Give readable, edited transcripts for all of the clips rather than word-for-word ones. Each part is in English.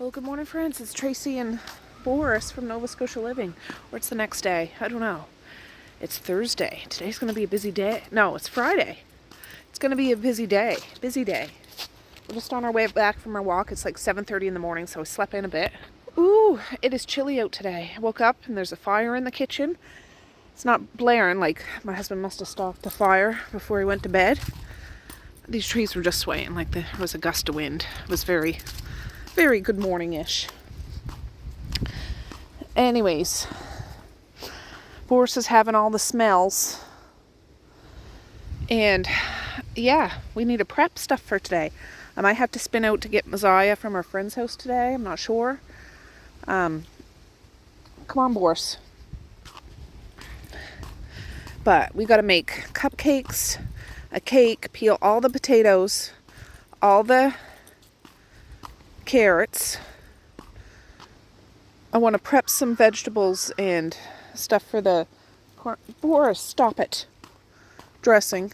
Well, good morning, friends. It's Tracey and Boris from Nova Scotia Living. Or it's the next day. I don't know. It's Thursday. Today's going to be a busy day. No, it's Friday. It's going to be a busy day. Busy day. We're just on our way back from our walk. It's like 7:30 in the morning, so I slept in a bit. Ooh, it is chilly out today. I woke up and there's a fire in the kitchen. It's not blaring, like my husband must have stalked the fire before he went to bed. These trees were just swaying like there was a gust of wind. It was very good morning-ish. Anyways, Boris is having all the smells. And yeah, we need to prep stuff for today. I might have to spin out to get Messiah from our friend's house today. I'm not sure. Come on, Boris. But we got to make cupcakes, a cake, peel all the potatoes, all the carrots. I want to prep some vegetables and stuff for the corn. Boris, stop it. Dressing.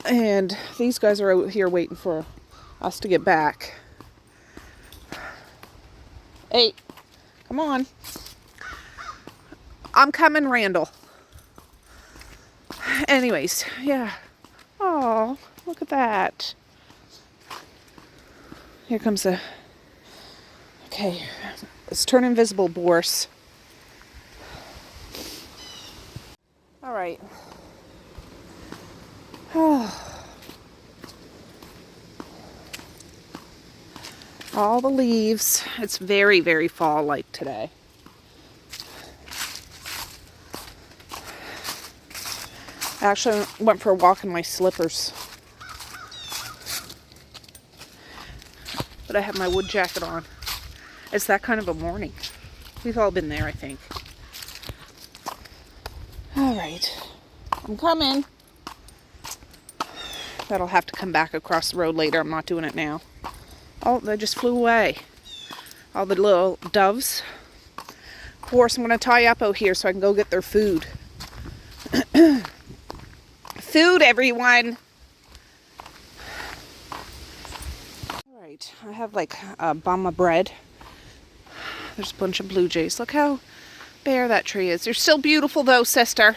And these guys are out here waiting for us to get back. Hey, come on. I'm coming, Randall. Anyways, yeah. Oh, look at that. Here comes the... Okay, let's turn invisible, Boris. All right. Oh. All the leaves. It's very fall-like today. I actually went for a walk in my slippers. But I have my wood jacket on. It's that kind of a morning. We've all been there, I think. All right. I'm coming. That'll have to come back across the road later. I'm not doing it now. Oh, they just flew away. All the little doves. Of course, I'm going to tie up out here so I can go get their food. Food, everyone! Alright, I have like a bum of bread. There's a bunch of blue jays. Look how bare that tree is. You're still beautiful though, sister.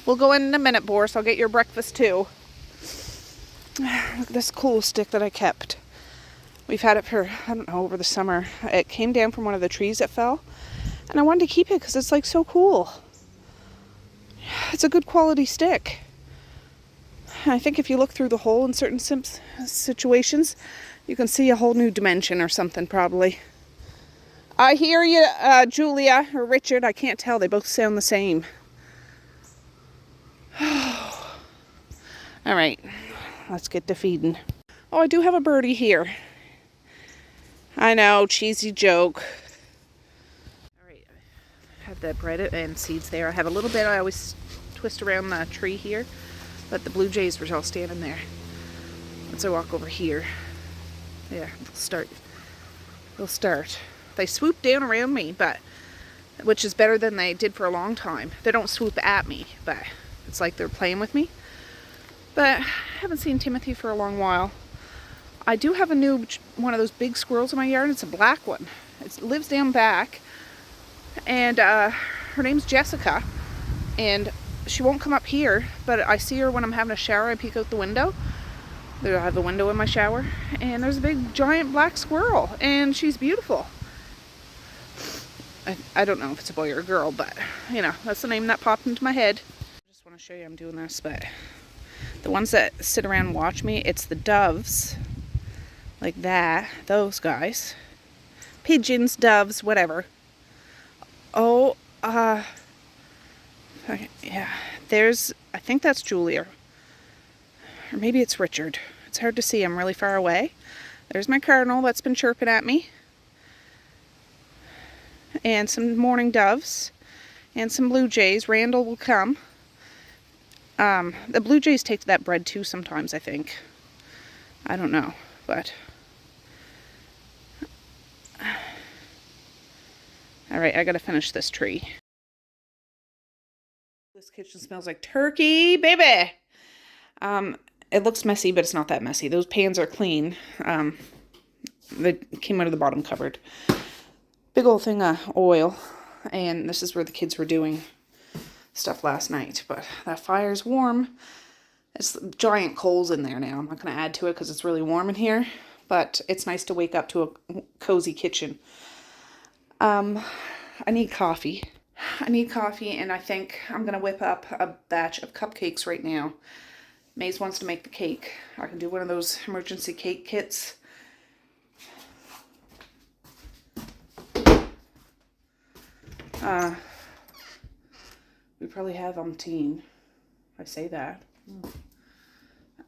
We'll go in a minute, Boris. I'll get your breakfast too. Look at this cool stick that I kept. We've had it for, I don't know, over the summer. It came down from one of the trees that fell. And I wanted to keep it because it's like so cool. It's a good quality stick. I think if you look through the hole in certain situations, you can see a whole new dimension or something probably. I hear you, Julia or Richard. I can't tell. They both sound the same. All right, let's get to feeding. Oh, I do have a birdie here. I know, cheesy joke. All right, I have the bread and seeds there. I have a little bit. I always twist around the tree here, but the blue jays were all standing there. Once I walk over here, yeah, they'll start. They swoop down around me, but which is better than they did for a long time. They don't swoop at me, but it's like they're playing with me. But I haven't seen Timothy for a long while. I do have a new one of those big squirrels in my yard. It's a black one. It lives down back, and her name's Jessica, and she won't come up here, but I see her when I'm having a shower. I peek out the window. There, I have a window in my shower, and there's a big giant black squirrel, and she's beautiful. I don't know if it's a boy or a girl, but you know, that's the name that popped into my head. I just want to show you I'm doing this, but the ones that sit around and watch me, it's the doves, like that, those guys. Pigeons, doves, whatever. Oh, okay, yeah, I think that's Julia. Or maybe it's Richard. It's hard to see. I'm really far away. There's my cardinal that's been chirping at me. And some mourning doves. And some blue jays. Randall will come. The blue jays take that bread too sometimes, I think. I don't know, but... Alright, I gotta finish this tree. This kitchen smells like turkey, baby! It looks messy, but it's not that messy. Those pans are clean. They came out of the bottom cupboard. Big old thing of oil. And this is where the kids were doing stuff last night. But that fire's warm. It's giant coals in there now. I'm not going to add to it because it's really warm in here. But it's nice to wake up to a cozy kitchen. I need coffee. And I think I'm going to whip up a batch of cupcakes right now. Maze wants to make the cake. I can do one of those emergency cake kits. We probably have umpteen. I say that.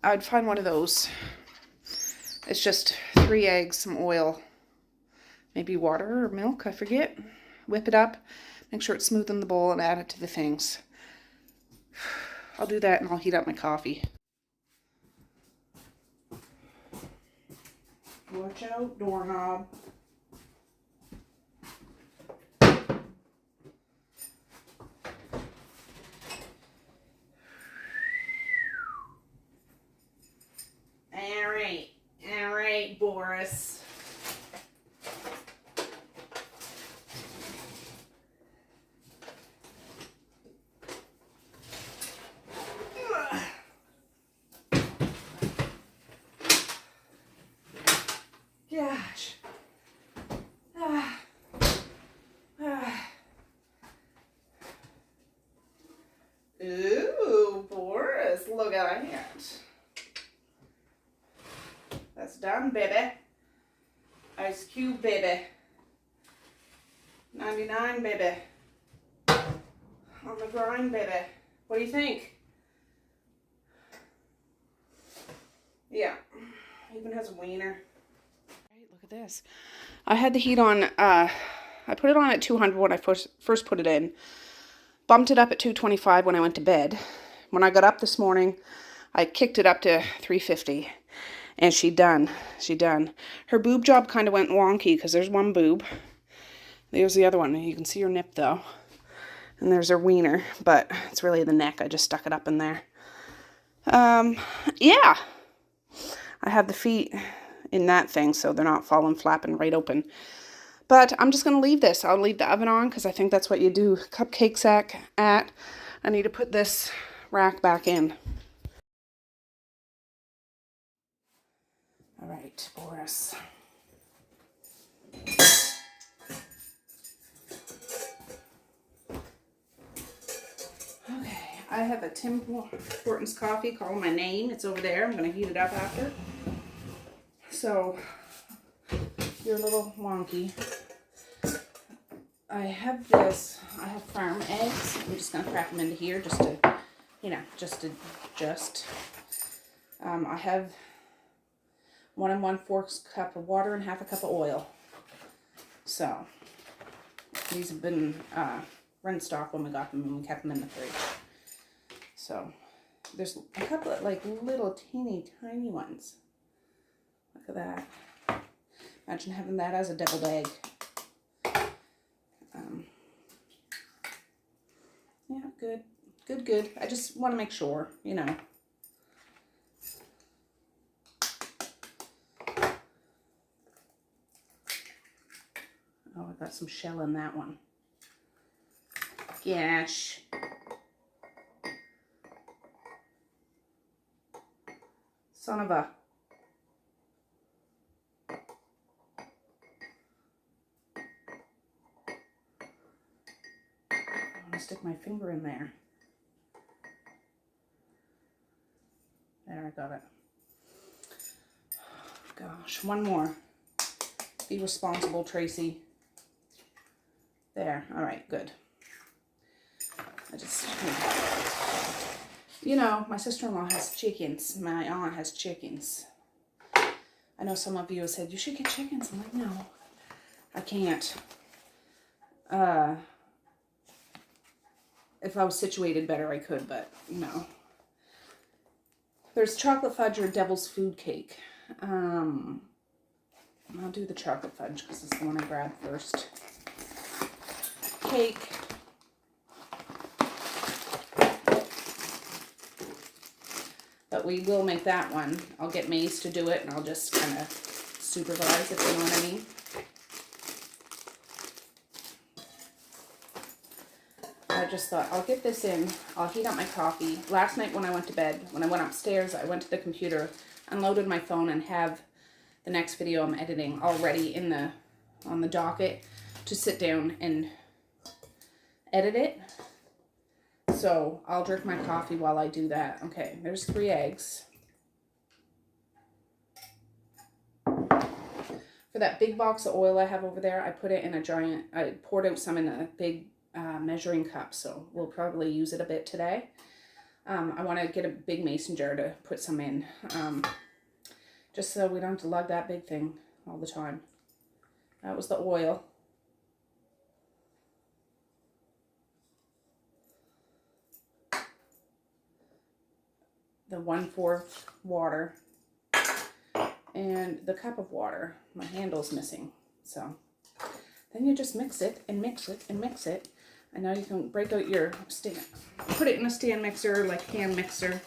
I'd find one of those. It's just 3 eggs, some oil, maybe water or milk, I forget. Whip it up, make sure it's smooth in the bowl, and add it to the things. I'll do that and I'll heat up my coffee. Watch out, doorknob. All right, Boris. Gosh. Ooh, Boris, look at it. That's done, baby. Ice cube, baby. 99, baby. On the grind, baby. What do you think? Yeah. Even has a wiener. Right, look at this. I had the heat on, I put it on at 200 when I first put it in. Bumped it up at 225 when I went to bed. When I got up this morning, I kicked it up to 350. And she done. Her boob job kind of went wonky because there's one boob. There's the other one. You can see her nip though. And there's her wiener, but it's really the neck. I just stuck it up in there. Yeah. I have the feet in that thing so they're not falling flapping right open. But I'm just going to leave this. I'll leave the oven on because I think that's what you do cupcakes at. I need to put this rack back in. All right, Boris. Okay, I have a Tim Hortons coffee called my name. It's over there. I'm going to heat it up after. So, you're a little wonky. I have this. I have farm eggs. I'm just going to crack them into here just to, I have 1 1/4 cup of water and 1/2 cup of oil. So, these have been run stock when we got them and we kept them in the fridge. So, there's a couple of like little teeny tiny ones. Look at that. Imagine having that as a deviled egg. Yeah, good. I just want to make sure, Oh, I got some shell in that one. Gosh. Son of a... I want to stick my finger in there. There, I got it. Gosh, one more. Be responsible, Tracey. There, all right, good. My sister-in-law has chickens. My aunt has chickens. I know some of you have said, you should get chickens. I'm like, no, I can't. If I was situated better, I could, but, There's chocolate fudge or devil's food cake. I'll do the chocolate fudge because it's the one I grabbed first. Cake. But we will make that one. I'll get Maze to do it, and I'll just kind of supervise, if you know what I mean. I just thought, I'll get this in. I'll heat up my coffee. Last night when I went to bed, when I went upstairs, I went to the computer, unloaded my phone, and have the next video I'm editing already on the docket to sit down and edit it. So I'll drink my coffee while I do that. Okay, there's 3 eggs. For that big box of oil I have over there, I put it in a giant, I poured out some in a big measuring cup, so we'll probably use it a bit today. I want to get a big mason jar to put some in, just so we don't have to lug that big thing all the time. That was the oil. The 1/4 water. And the cup of water. My handle's missing. So then you just mix it and mix it and mix it. And now you can break out your stand. Put it in a stand mixer, like hand mixer.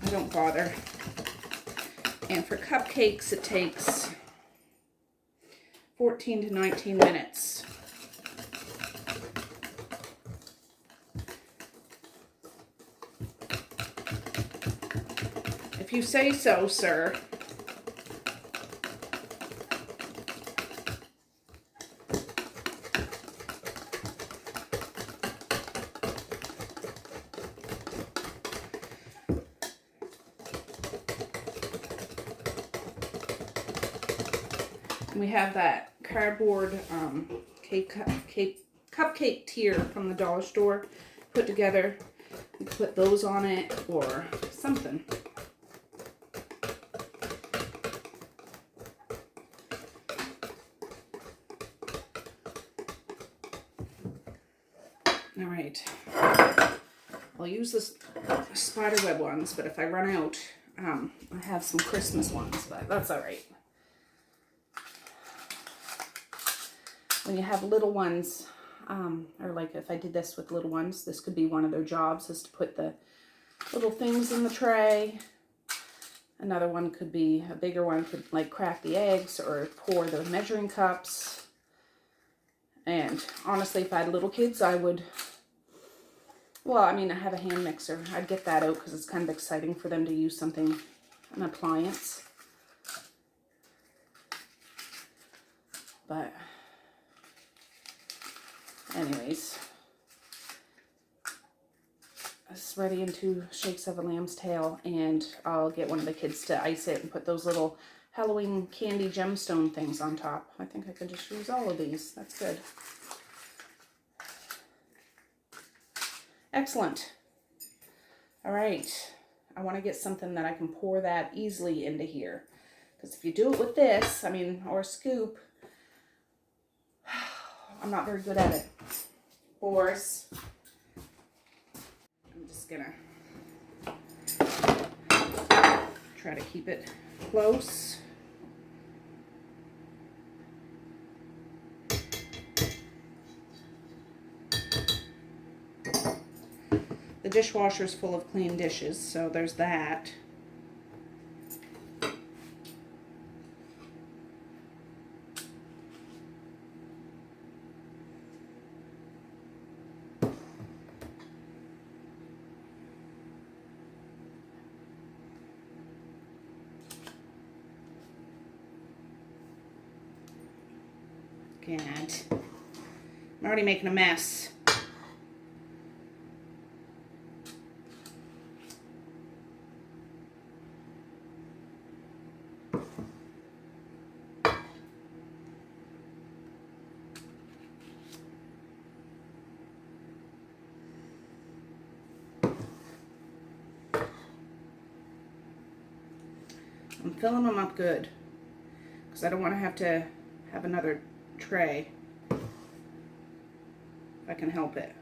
I don't bother. And for cupcakes, it takes 14 to 19 minutes. If you say so, sir. We have that cardboard cupcake tier from the dollar store put together. You put those on it or something. All right. I'll use this spiderweb ones, but if I run out, I have some Christmas ones, but that's all right. When you have little ones, or like if I did this with little ones, this could be one of their jobs, is to put the little things in the tray. Another one could be, a bigger one could like crack the eggs or pour the measuring cups. And honestly, if I had little kids, I would, well, I mean, I have a hand mixer. I'd get that out because it's kind of exciting for them to use something, an appliance. But anyways, it's ready in 2 shakes of a lamb's tail, and I'll get one of the kids to ice it and put those little Halloween candy gemstone things on top. I think I could just use all of these. That's good. Excellent. All right. I want to get something that I can pour that easily into here. Because if you do it with this, I mean, or a scoop, I'm not very good at it. Boris. I'm just gonna try to keep it close. The dishwasher's full of clean dishes, so there's that. God, I'm already making a mess. I'm filling them up good because I don't want to have another tray if I can help it.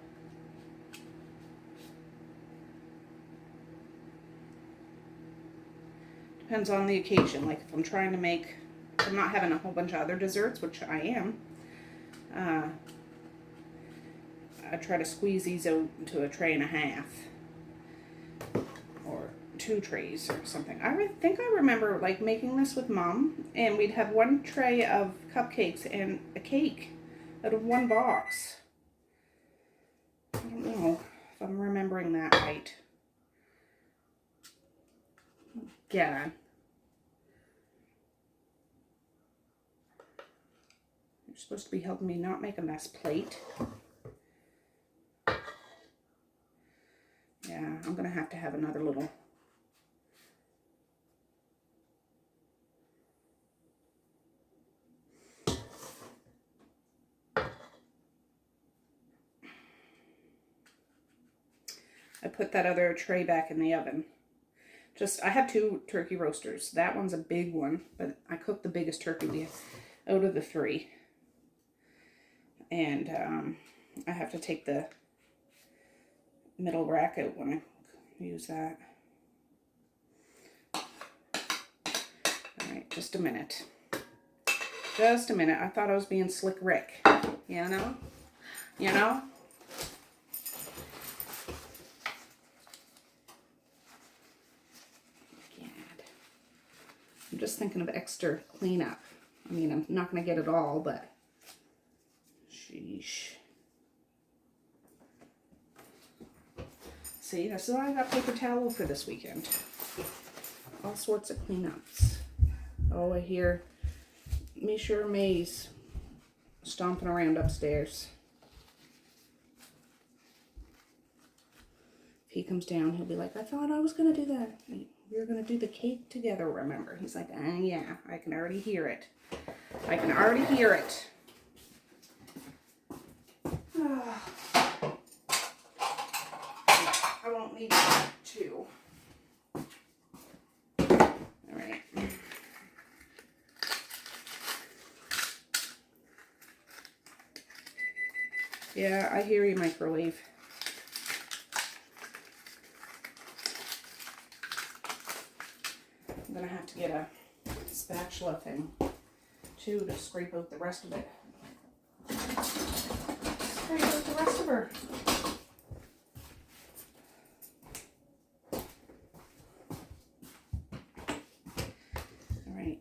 Depends on the occasion. Like if I'm trying to make, if I'm not having a whole bunch of other desserts, which I am, I try to squeeze these out into a tray and a half or 2 trays or something. I think I remember like making this with Mom, and we'd have 1 tray of cupcakes and a cake out of 1 box. I don't know if I'm remembering that right. Yeah. You're supposed to be helping me not make a mess plate. Yeah, I'm gonna have to have another little. I put that other tray back in the oven. I have 2 turkey roasters. That one's a big one, but I cooked the biggest turkey out of the 3. And I have to take the middle rack out when I use that. Alright, just a minute. Just a minute. I thought I was being Slick Rick. You know? You know? I'm just thinking of extra cleanup. I mean, I'm not going to get it all, but sheesh. See, this is why I got paper towel for this weekend. All sorts of cleanups. Oh, I hear Misha Maze stomping around upstairs. If he comes down, he'll be like, I thought I was going to do that. We were going to do the cake together, remember? He's like, yeah, I can already hear it. I can already hear it. I won't need that too. All right. Yeah, I hear you, microwave. I'm gonna have to get a spatula thing too to scrape out the rest of it. Scrape out the rest of her. All right.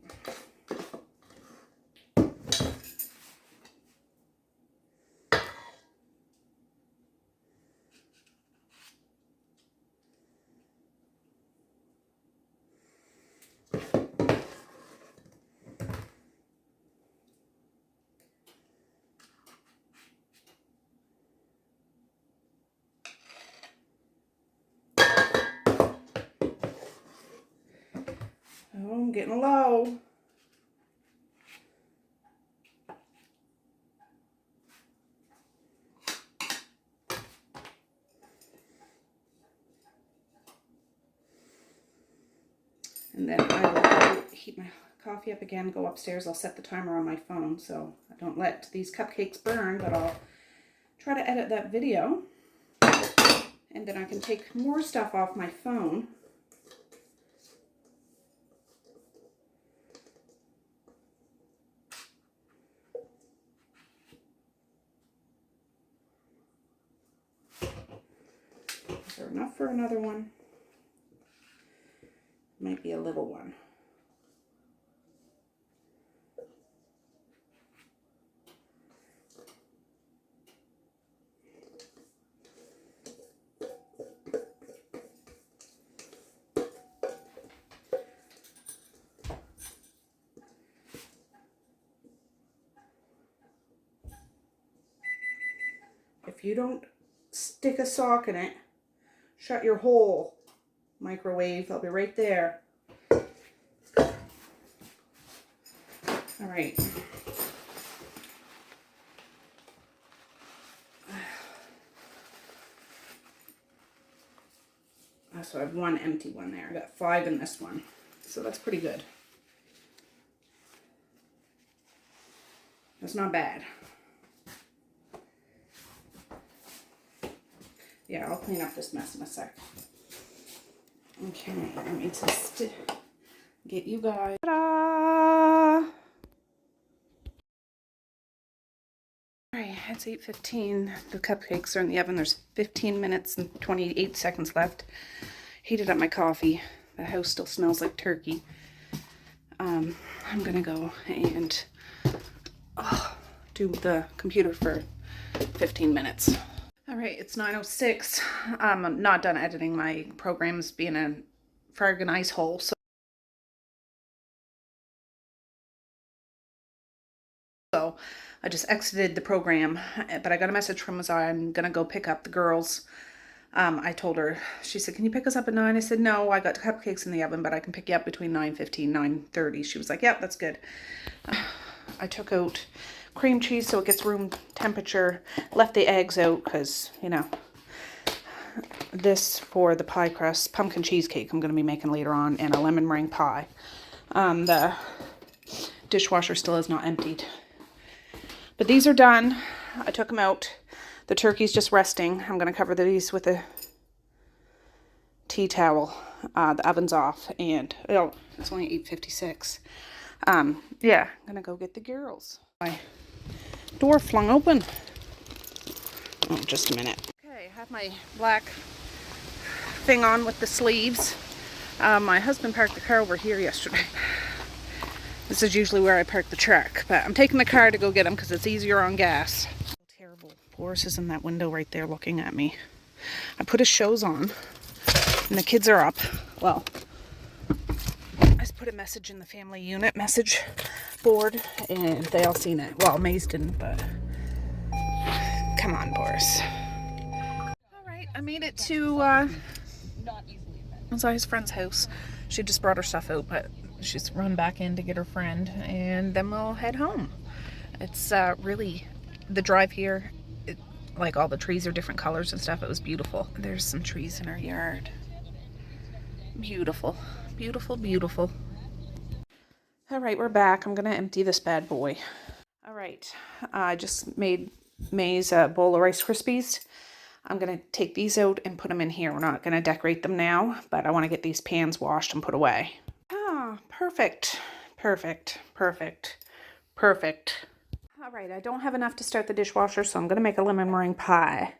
Oh, I'm getting low. And then I will heat my coffee up again, go upstairs. I'll set the timer on my phone so I don't let these cupcakes burn, but I'll try to edit that video. And then I can take more stuff off my phone. Is there enough for another one? Might be a little one. If you don't stick a sock in it, shut your hole, microwave. I'll be right there. All right. So I have 1 empty one there. I got 5 in this one. So that's pretty good. That's not bad. Yeah, I'll clean up this mess in a sec. Okay, let me just get you guys. Ta-da! Alright, it's 8:15. The cupcakes are in the oven. There's 15 minutes and 28 seconds left. Heated up my coffee. The house still smells like turkey. I'm gonna go and do the computer for 15 minutes. All right, it's 9:06. I'm not done editing. My program's being a friggin' ice hole, so I just exited the program, but I got a message from Mazar. I'm gonna go pick up the girls. I told her, she said, can you pick us up at 9? I said, no, I got cupcakes in the oven, but I can pick you up between 9:15, 9:30. She was like, yep, that's good. I took out cream cheese so it gets room temperature, left the eggs out because, you know, this for the pie crust, pumpkin cheesecake I'm going to be making later on, and a lemon meringue pie. The dishwasher still is not emptied. But these are done. I took them out. The turkey's just resting. I'm going to cover these with a tea towel. The oven's off, and oh, it's only 8:56. Yeah, I'm going to go get the girls. My door flung open. Oh, just a minute. Okay, I have my black thing on with the sleeves. My husband parked the car over here yesterday. This is usually where I park the truck, but I'm taking the car to go get him because it's easier on gas. Terrible. Boris is in that window right there looking at me. I put his shows on, and the kids are up. Well, I just put a message in the family unit message board, and they all seen it. Well, Maze didn't, but come on, Boris. All right, I made it to Zai's friend's house. She just brought her stuff out, but she's run back in to get her friend, and then we'll head home. It's really, the drive here, like all the trees are different colors and stuff. It was beautiful. There's some trees in our yard. Beautiful, beautiful, beautiful. All right, we're back. I'm gonna empty this bad boy. All right, I just made May's a bowl of Rice Krispies. I'm gonna take these out and put them in here. We're not gonna decorate them now, but I wanna get these pans washed and put away. Ah, perfect, perfect, perfect, perfect. All right, I don't have enough to start the dishwasher, so I'm gonna make a lemon meringue pie.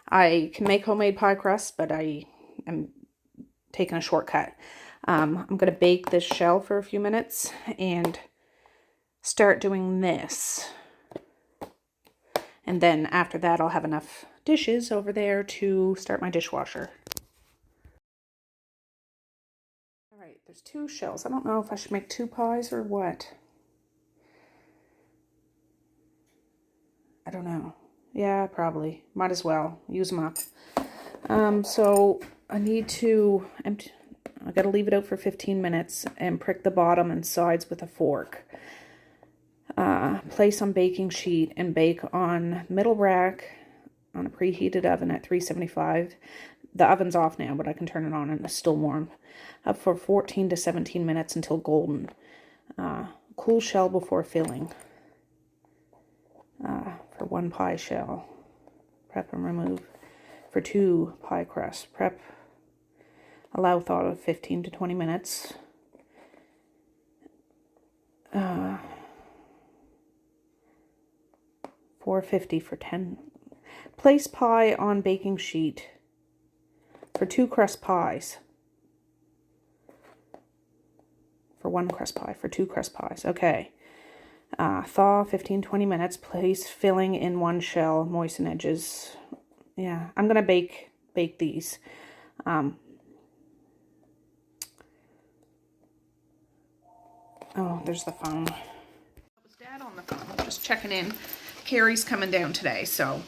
I can make homemade pie crust, but I am taking a shortcut. I'm gonna bake this shell for a few minutes and start doing this. And then after that, I'll have enough dishes over there to start my dishwasher. All right, there's 2 shells. I don't know if I should make 2 pies or what. I don't know. Yeah, probably. Might as well. Use them up. So I need to empty. I gotta leave it out for 15 minutes and prick the bottom and sides with a fork. Place on baking sheet and bake on middle rack on a preheated oven at 375. The oven's off now, but I can turn it on and it's still warm. Up for 14 to 17 minutes until golden. Cool shell before filling. For 1 pie shell. Prep and remove. For 2 pie crusts. Prep. Allow thaw of 15 to 20 minutes. $4.50 for 10. Place pie on baking sheet for 2 crust pies. For 1 crust pie, for 2 crust pies. Okay. Thaw 15-20 minutes. Place filling in 1 shell. Moisten edges. Yeah, I'm gonna bake these. Oh, there's the phone. That was Dad on the phone. Just checking in. Carrie's coming down today, so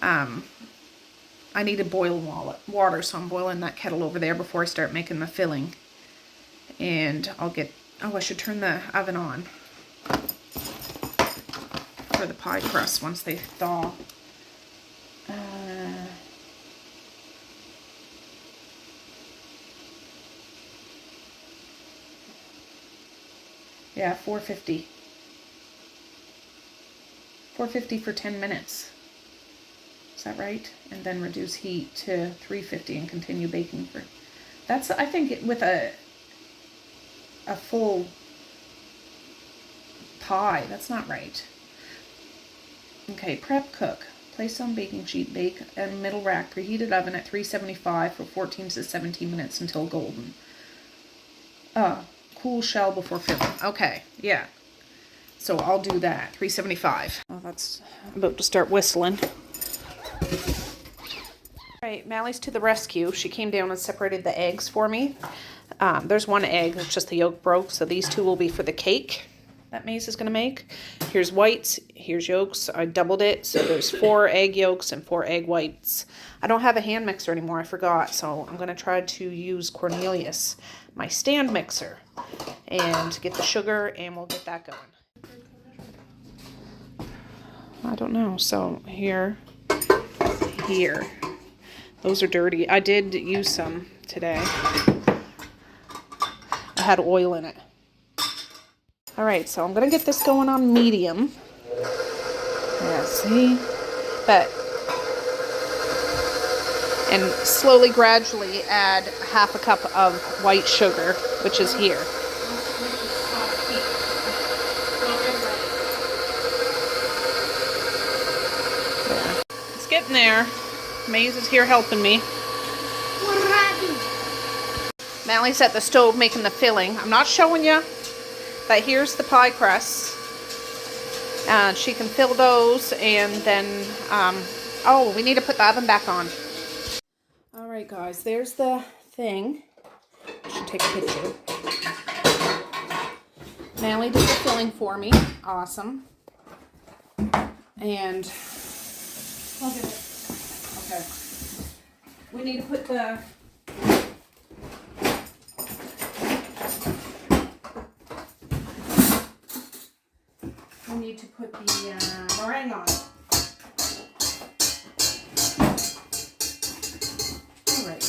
I need to boil water, so I'm boiling that kettle over there before I start making the filling. And I'll get, oh, I should turn the oven on for the pie crust once they thaw. Yeah, $4.50. $4.50 for 10 minutes. Is that right? And then reduce heat to $3.50 and continue baking for. That's, I think, with a full pie. That's not right. Okay, prep cook. Place on baking sheet. Bake in middle rack. Preheated oven at 375 for 14 to 17 minutes until golden. cool shell before filling. Okay, yeah. So I'll do that. $3.75. Oh, that's about to start whistling. All right, Mally's to the rescue. She came down and separated the eggs for me. There's one egg, it's just the yolk broke, so these two will be for the cake that Maze is going to make. Here's whites, here's yolks. I doubled it, so there's 4 egg yolks and 4 egg whites. I don't have a hand mixer anymore, I forgot, so I'm going to try to use Cornelius, my stand mixer, and get the sugar, and we'll get that going. I don't know, so here. Those are dirty. I did use some today. I had oil in it. All right, so I'm gonna get this going on medium. Yeah, see? And slowly, gradually add half a cup of white sugar, which is here. Yeah. It's getting there. Maze is here helping me. Mally's at the stove making the filling. I'm not showing you, but here's the pie crust. She can fill those, and then, oh, we need to put the oven back on. All right, guys, there's the thing. I should take a picture. Mally did the filling for me. Awesome. And, I'll get it. Okay. We need to put the meringue on. All right.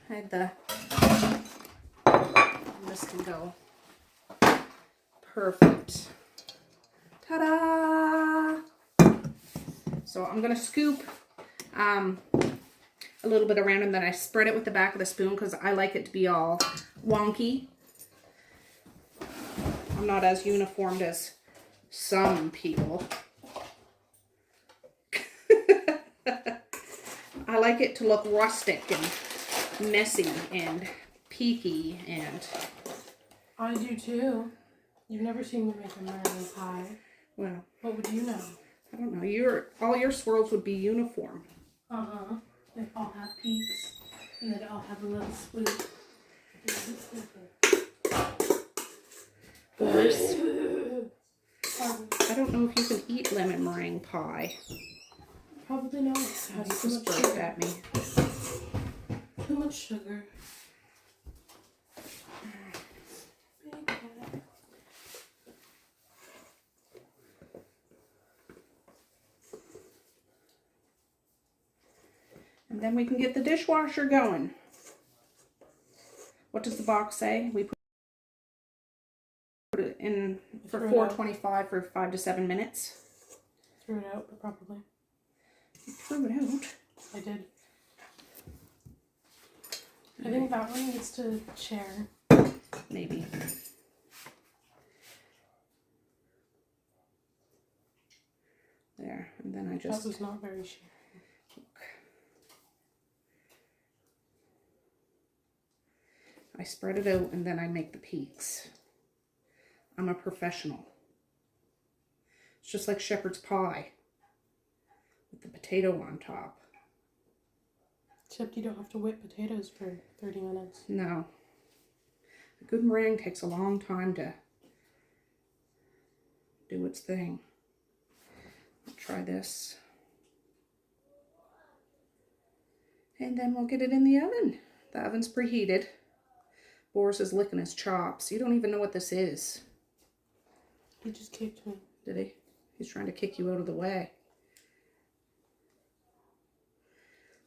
I had this can go. Perfect. Ta-da! So I'm gonna scoop a little bit around, and then I spread it with the back of the spoon because I like it to be all wonky. I'm not as uniformed as some people. I like it to look rustic and messy and peaky, and I do too. You've never seen me make a meringue pie. Well, what would you know? I don't know. All your swirls would be uniform. Uh-huh. They all have peaks, and they all have a little swoop. First, I don't know if you can eat lemon meringue pie. Probably not. It You has too just much burped sugar. at me. Too much sugar. And then we can get the dishwasher going. What does the box say? We put it in for $4.25 for 5 to 7 minutes. Threw it out, probably. You threw it out. I did. I think that one needs to share. Maybe. There. And then I just... That was not very sharing. I spread it out, and then I make the peaks. I'm a professional. It's just like shepherd's pie with the potato on top. Except you don't have to whip potatoes for 30 minutes. No. A good meringue takes a long time to do its thing. I'll try this. And then we'll get it in the oven. The oven's preheated. Boris is licking his chops. You don't even know what this is. He just kicked me. Did he? He's trying to kick you out of the way.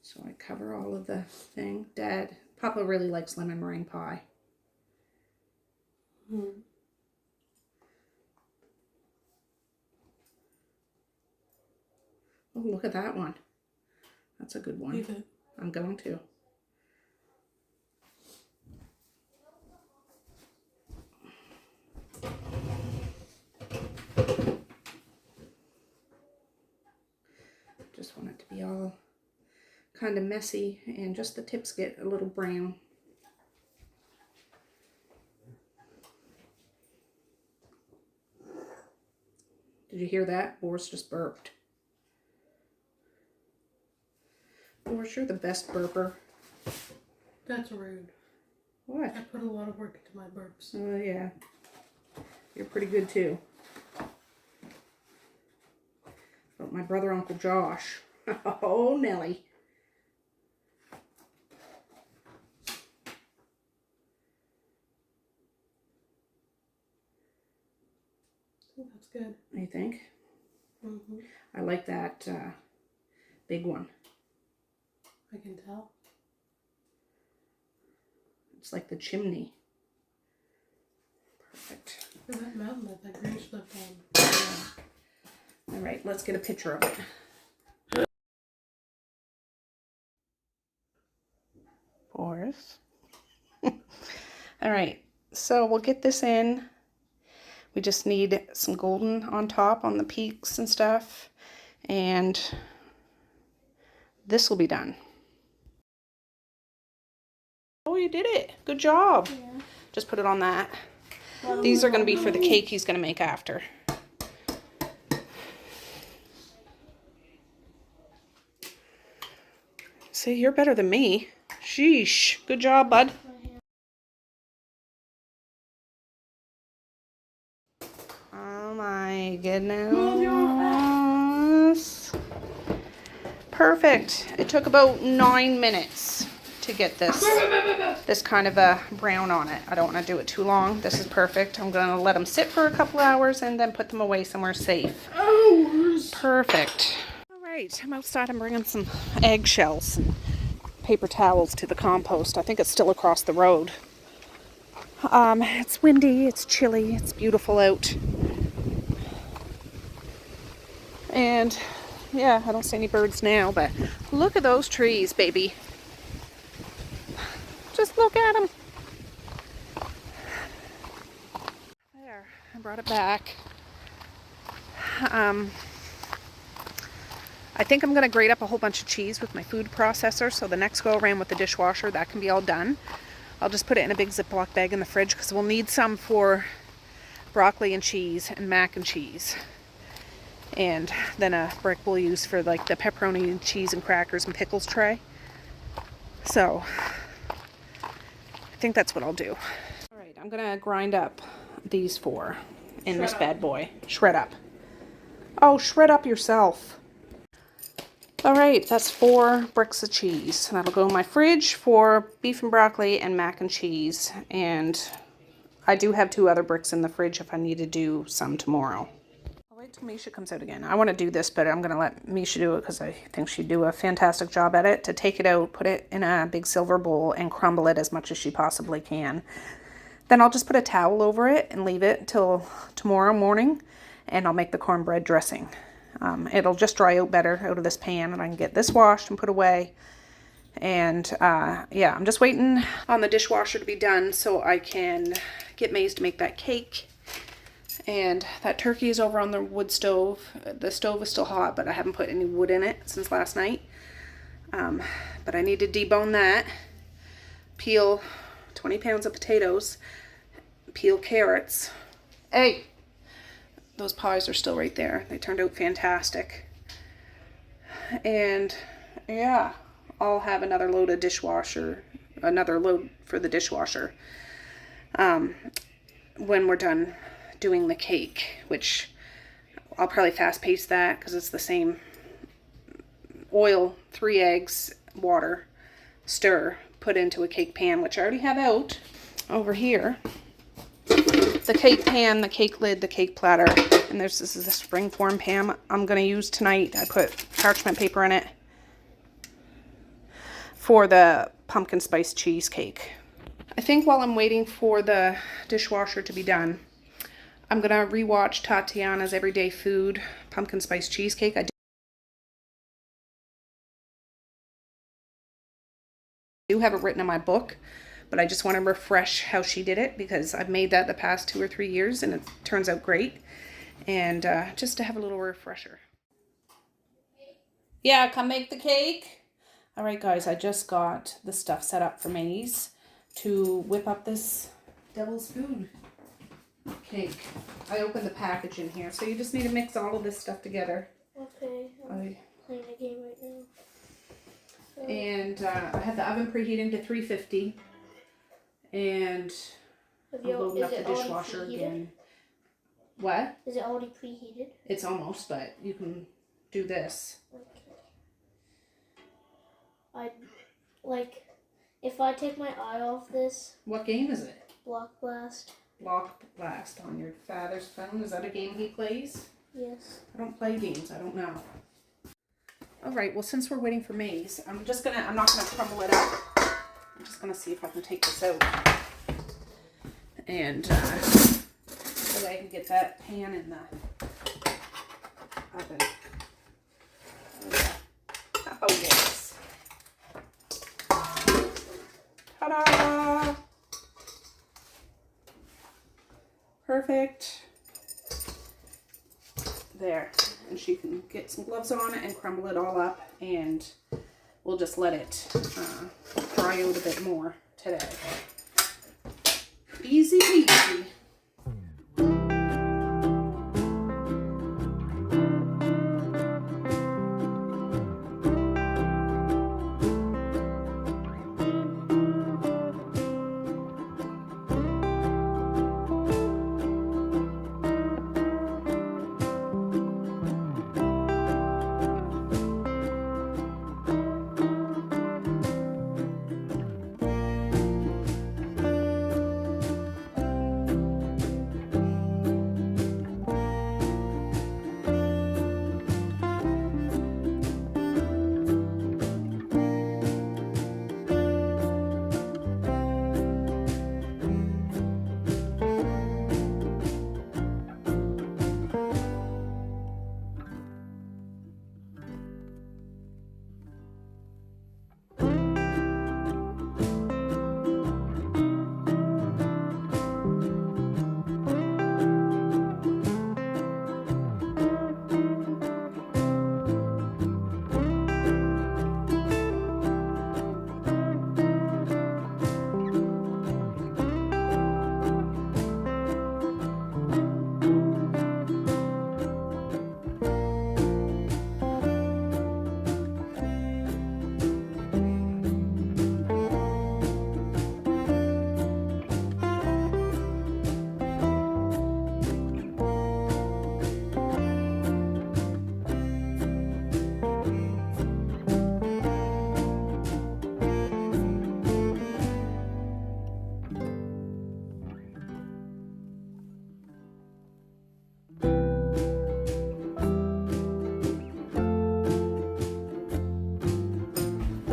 So I cover all of the thing. Papa really likes lemon meringue pie. Hmm. Oh, look at that one. That's a good one. Leave it. I'm going to. Just want it to be all kind of messy, and just the tips get a little brown. Did you hear that? Boris just burped. Boris, you're the best burper. That's rude. What? I put a lot of work into my burps. Oh, yeah. You're pretty good, too. But my brother, Uncle Josh. Oh, Nelly. I think that's good. You think? Mm-hmm. I like that big one. I can tell. It's like the chimney. Perfect. Look at that mountain that Grinch lived on. Yeah. All right, let's get a picture of it. Boris. All right, so we'll get this in. We just need some golden on top on the peaks and stuff. And this will be done. Oh, you did it. Good job. Yeah. Just put it on that. These are going to be for the cake he's going to make after. See, you're better than me. Sheesh. Good job, bud. Oh my goodness. Perfect. It took about 9 minutes to get this kind of a brown on it. I don't want to do it too long. This is perfect. I'm going to let them sit for a couple hours and then put them away somewhere safe. Hours. Perfect. All right, I'm outside. I'm bringing some eggshells and paper towels to the compost. I think it's still across the road. It's windy, it's chilly, it's beautiful out. And yeah, I don't see any birds now, but look at those trees, baby. Just look at them. There, I brought it back. I think I'm going to grate up a whole bunch of cheese with my food processor, so the next go around with the dishwasher, that can be all done. I'll just put it in a big Ziploc bag in the fridge because we'll need some for broccoli and cheese and mac and cheese. And then a brick we'll use for like the pepperoni and cheese and crackers and pickles tray. So I think that's what I'll do. All right, I'm going to grind up these 4 in this bad boy. Shred up. Oh, shred up yourself. All right, that's 4 bricks of cheese. And that'll go in my fridge for beef and broccoli and mac and cheese. And I do have 2 other bricks in the fridge if I need to do some tomorrow. I'll wait till Misha comes out again. I want to do this, but I'm going to let Misha do it because I think she'd do a fantastic job at it. To take it out, put it in a big silver bowl, and crumble it as much as she possibly can. Then I'll just put a towel over it and leave it till tomorrow morning, and I'll make the cornbread dressing. It'll just dry out better out of this pan, and I can get this washed and put away. And yeah, I'm just waiting on the dishwasher to be done so I can get Maze to make that cake. And that turkey is over on the wood stove. The stove is still hot, but I haven't put any wood in it since last night. But I need to debone that, peel 20 pounds of potatoes, peel carrots. Hey! Those pies are still right there. They turned out fantastic. And yeah, I'll have another load of another load for the dishwasher when we're done doing the cake, which I'll probably fast pace that because it's the same oil, 3 eggs, water, stir, put into a cake pan, which I already have out over here. The cake pan, the cake lid, the cake platter, and this is a springform pan I'm going to use tonight. I put parchment paper in it for the pumpkin spice cheesecake. I think while I'm waiting for the dishwasher to be done, I'm going to rewatch Tatyana's Everyday Food pumpkin spice cheesecake. I do have it written in my book, but I just want to refresh how she did it because I've made that the past 2 or 3 years and it turns out great. And just to have a little refresher. Yeah, come make the cake. All right, guys, I just got the stuff set up for Maze to whip up this devil's food. cake. I opened the package in here, so you just need to mix all of this stuff together. Okay. I'm playing a game right now. So. And I had the oven preheating to 350. And I'm loading up the dishwasher again. What? Is it already preheated? It's almost, but you can do this. Okay. If I take my eye off this. What game is it? Block Blast. Block Blast on your father's phone. Is that a game he plays? Yes. I don't play games. I don't know. All right. Well, since we're waiting for Maze, I'm not gonna crumble it up. I'm just gonna see if I can take this out, and so I can get that pan in the oven. Oh yes. Ta-da! Perfect. There. And she can get some gloves on and crumble it all up, and we'll just let it dry out a bit more today. Easy peasy.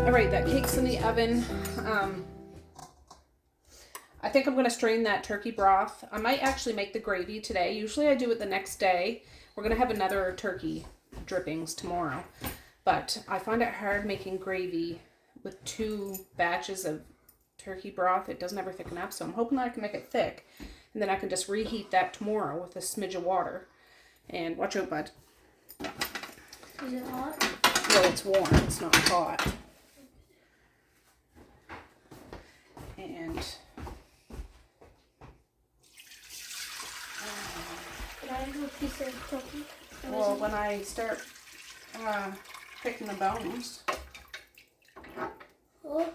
All right, that cake's in the oven. I think I'm going to strain that turkey broth. I might actually make the gravy today. Usually I do it the next day. We're going to have another turkey drippings tomorrow. But I find it hard making gravy with 2 batches of turkey broth. It doesn't ever thicken up, so I'm hoping that I can make it thick. And then I can just reheat that tomorrow with a smidge of water. And watch out, bud. Is it hot? Well, it's warm. It's not hot. And can I have a piece of turkey? well, when I start picking the bones. Okay.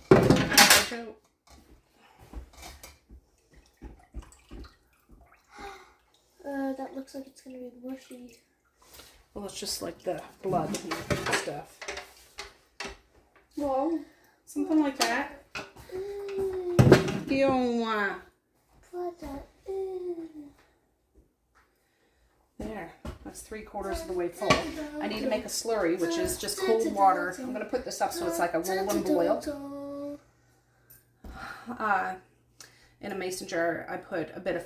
Watch out. That looks like it's gonna be mushy. Well, it's just like the blood and stuff. Whoa. Something like that. You don't want. Put that in. There. That's 3/4 of the way full. I need to make a slurry, which is just cold water. I'm going to put this up so it's like a roll and boil. In a mason jar, I put a bit of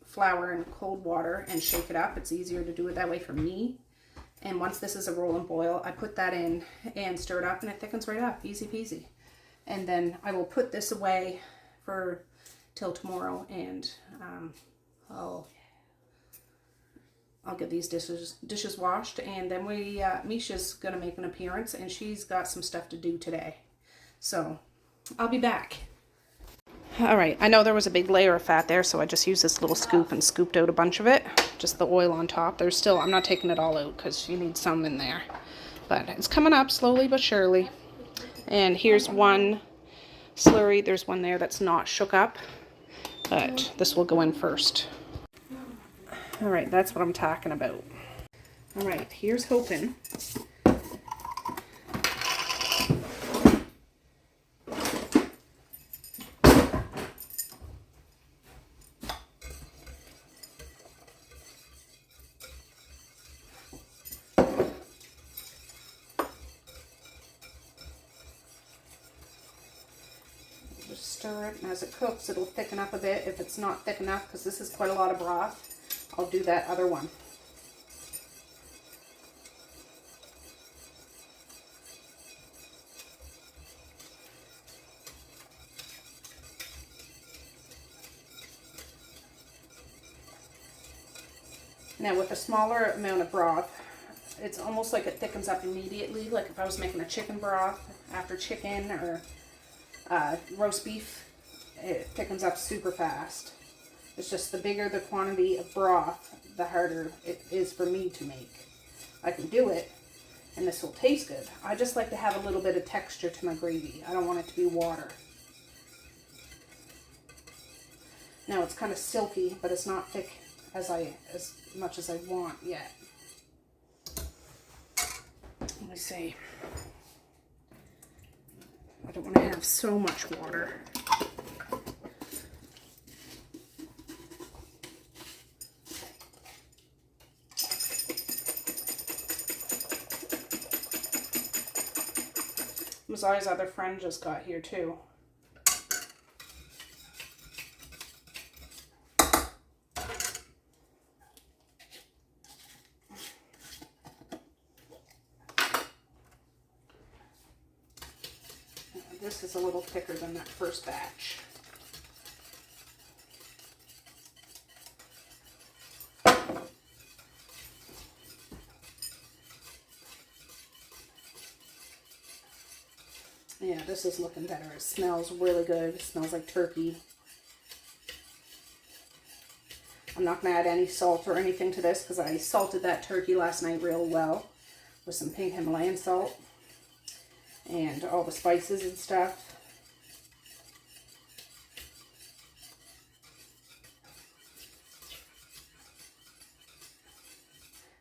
flour in cold water and shake it up. It's easier to do it that way for me. And once this is a roll and boil, I put that in and stir it up, and it thickens right up. Easy peasy. And then I will put this away for till tomorrow, and I'll get these dishes washed, and then Misha's gonna make an appearance, and she's got some stuff to do today. So I'll be back. All right, I know there was a big layer of fat there, so I just used this little scoop and scooped out a bunch of it. Just the oil on top. There's still, I'm not taking it all out because you need some in there. But it's coming up slowly but surely. And here's one slurry. There's one there that's not shook up, but this will go in first. All right, that's what I'm talking about. All right, here's hoping. Just stir it, and as it cooks, it'll thicken up a bit. If it's not thick enough, because this is quite a lot of broth, I'll do that other one. Now with a smaller amount of broth, it's almost like it thickens up immediately, like if I was making a chicken broth after chicken or roast beef, it thickens up super fast. It's just the bigger the quantity of broth, the harder it is for me to make. I can do it, and this will taste good. I just like to have a little bit of texture to my gravy. I don't want it to be water. Now it's kind of silky, but it's not thick as much as I want yet. Let me see. I don't want to have so much water. Mazai's other friend just got here too. This is a little thicker than that first batch. Yeah, this is looking better. It smells really good. It smells like turkey. I'm not going to add any salt or anything to this because I salted that turkey last night real well with some pink Himalayan salt and all the spices and stuff.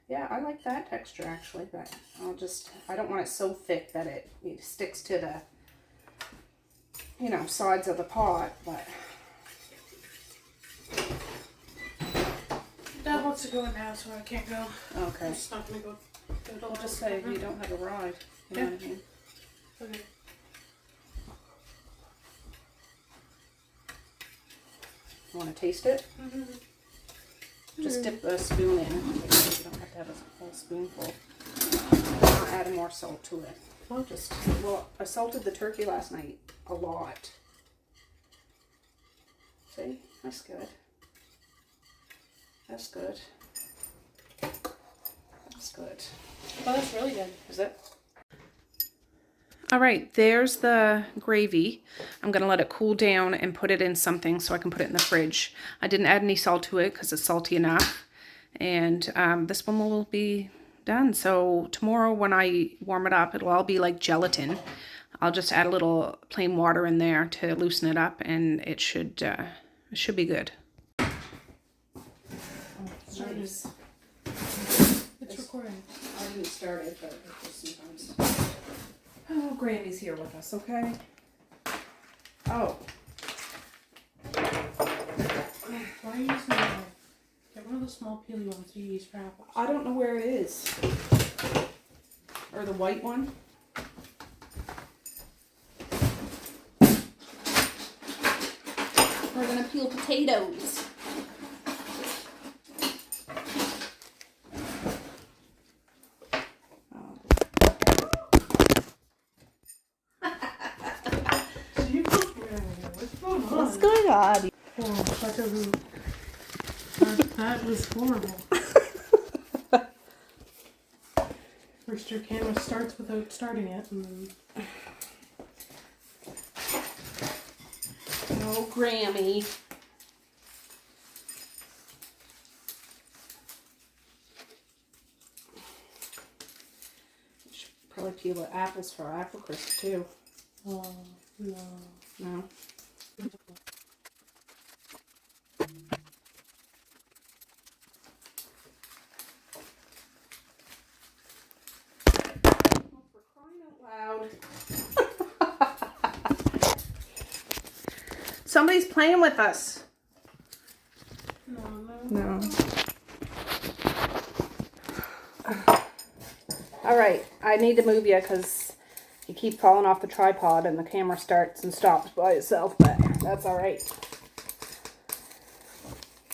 Yeah, I like that texture actually, but I don't want it so thick that it sticks to the, sides of the pot, but. Dad wants to go in now, so I can't go. Okay. I'm just not going to go. I'll just say you don't have a ride. You know what I mean? Okay. You want to taste it? Mm-hmm. Just dip a spoon in. You don't have to have a whole spoonful. I'll add more salt to it. Well, I salted the turkey last night a lot. See? That's good. That's good. That's good. Oh, that's really good. Is it? All right, there's the gravy. I'm gonna let it cool down and put it in something so I can put it in the fridge. I didn't add any salt to it because it's salty enough. And this one will be done. So tomorrow when I warm it up, it'll all be like gelatin. I'll just add a little plain water in there to loosen it up, and it should be good. Nice. It's recording. I didn't start it, but it just sometimes. Oh, Granny's here with us, okay? Oh. Why are you using that? Get one of those small peely ones you use for apples. I don't know where it is. Or the white one. We're gonna peel potatoes. What's going on? Oh, such a hoot. That was horrible. First your camera starts without starting it, and then... Oh, Grammy. Should probably peel the apples for apple crisp too. Oh, no. No. For crying out loud. Somebody's playing with us. No. All right, I need to move you because you keep falling off the tripod and the camera starts and stops by itself, but that's all right.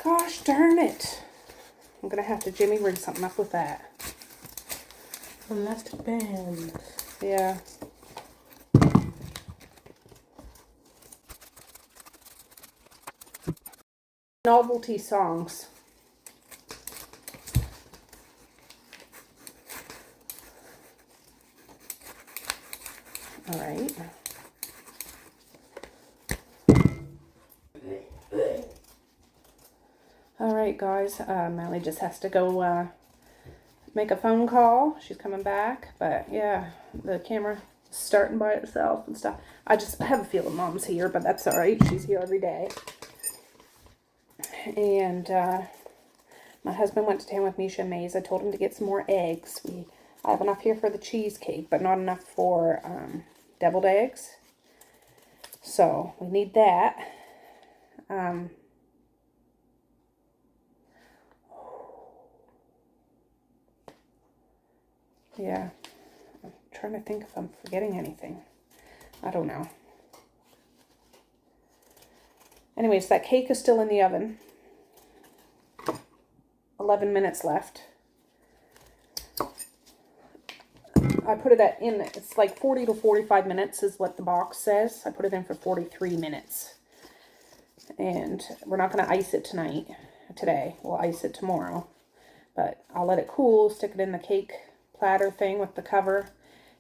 Gosh darn it. I'm going to have to jimmy rig something up with that. Elastic band. Yeah. Novelty songs. All right. All right, guys. Melly just has to go make a phone call. She's coming back, but yeah, the camera is starting by itself and stuff. I just have a feeling Mom's here, but that's all right. She's here every day. And my husband went to town with Misha and Maze. I told him to get some more eggs. I have enough here for the cheesecake, but not enough for deviled eggs. So we need that. Yeah, I'm trying to think if I'm forgetting anything. I don't know. Anyways, that cake is still in the oven. 11 minutes left. I put it in, it's like 40 to 45 minutes is what the box says. I put it in for 43 minutes. And we're not going to ice it today. We'll ice it tomorrow. But I'll let it cool, stick it in the cake platter thing with the cover,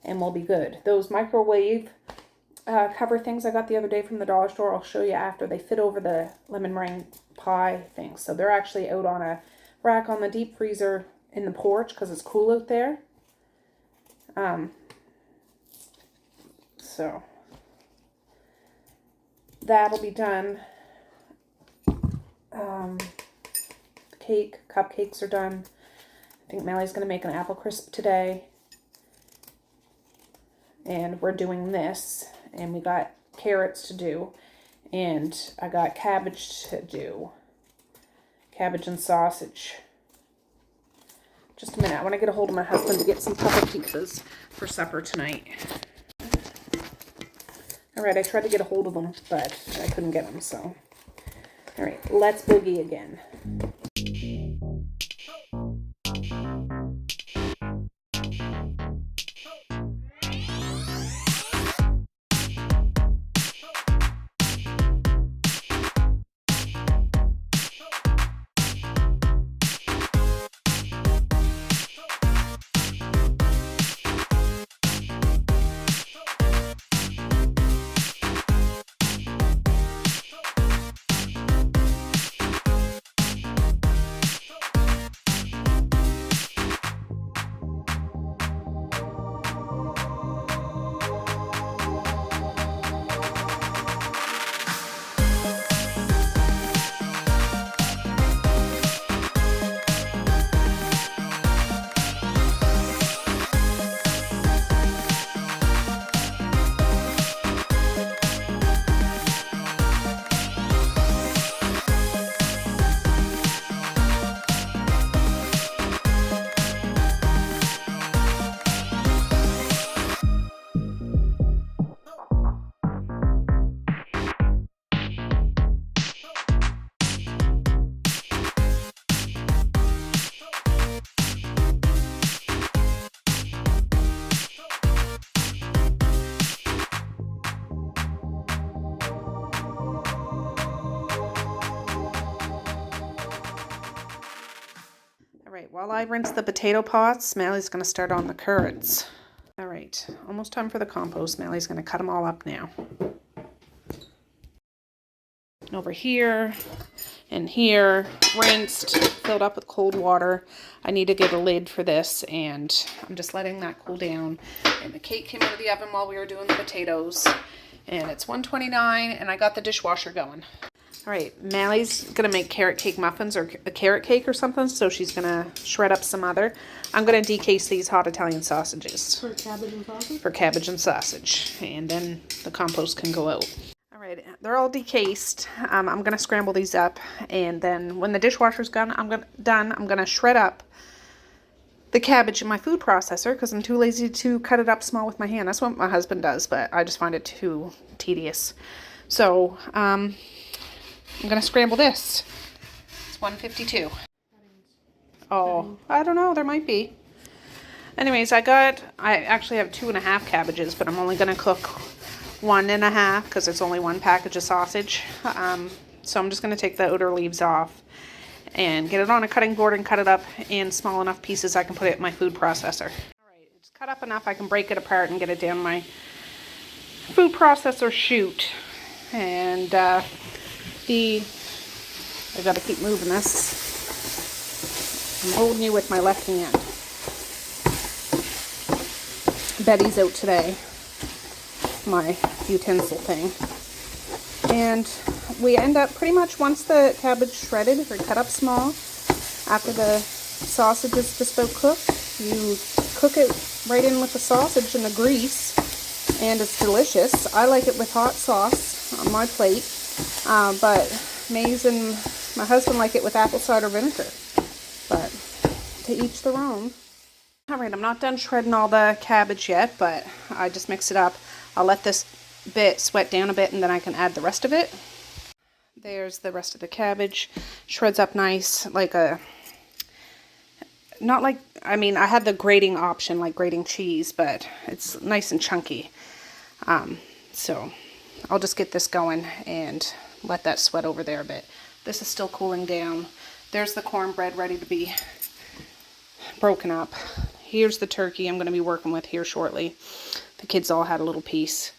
and we'll be good. Those microwave cover things I got the other day from the dollar store, I'll show you after. They fit over the lemon meringue pie thing. So they're actually out on a rack on the deep freezer in the porch because it's cool out there. So that'll be done. Cupcakes are done. I think Mally's going to make an apple crisp today. And we're doing this. And we got carrots to do. And I got cabbage to do. Cabbage and sausage. Just a minute. I want to get a hold of my husband to get some puffer pizzas for supper tonight. Alright, I tried to get a hold of them, but I couldn't get them, so. Alright, let's boogie again. Alright, while I rinse the potato pots, Mally's going to start on the carrots. Alright, almost time for the compost. Mally's going to cut them all up now. over here and here, rinsed, filled up with cold water. I need to get a lid for this, and I'm just letting that cool down. And the cake came out of the oven while we were doing the potatoes, and it's 1:29, and I got the dishwasher going. All right, Mally's gonna make carrot cake muffins or a carrot cake or something, so she's gonna shred up some other. I'm gonna decase these hot Italian sausages. For cabbage and sausage? For cabbage and sausage, and then the compost can go out. All right, they're all decased. I'm gonna scramble these up, and then when the dishwasher's done, I'm gonna shred up the cabbage in my food processor because I'm too lazy to cut it up small with my hand. That's what my husband does, but I just find it too tedious. So I'm gonna scramble this. It's 1:52. Oh, I don't know. There might be. Anyways, I actually have 2.5 cabbages, but I'm only gonna cook 1.5 because it's only one package of sausage. So I'm just going to take the outer leaves off and get it on a cutting board and cut it up in small enough pieces I can put it in my food processor. Alright, it's cut up enough I can break it apart and get it down my food processor chute. And I gotta keep moving this. I'm holding you with my left hand. Betty's out today. My utensil thing. And we end up pretty much once the cabbage shredded or cut up small, after the sausage is just about cooked, you cook it right in with the sausage and the grease, and it's delicious. I like it with hot sauce on my plate, but Maze and my husband like it with apple cider vinegar, but to each their own. Alright, I'm not done shredding all the cabbage yet, but I just mix it up. I'll let this bit sweat down a bit and then I can add the rest of it. There's the rest of the cabbage. Shreds up nice, like I had the grating option, like grating cheese, but it's nice and chunky. So I'll just get this going and let that sweat over there a bit. This is still cooling down. There's the cornbread ready to be broken up. Here's the turkey I'm going to be working with here shortly. The kids all had a little piece.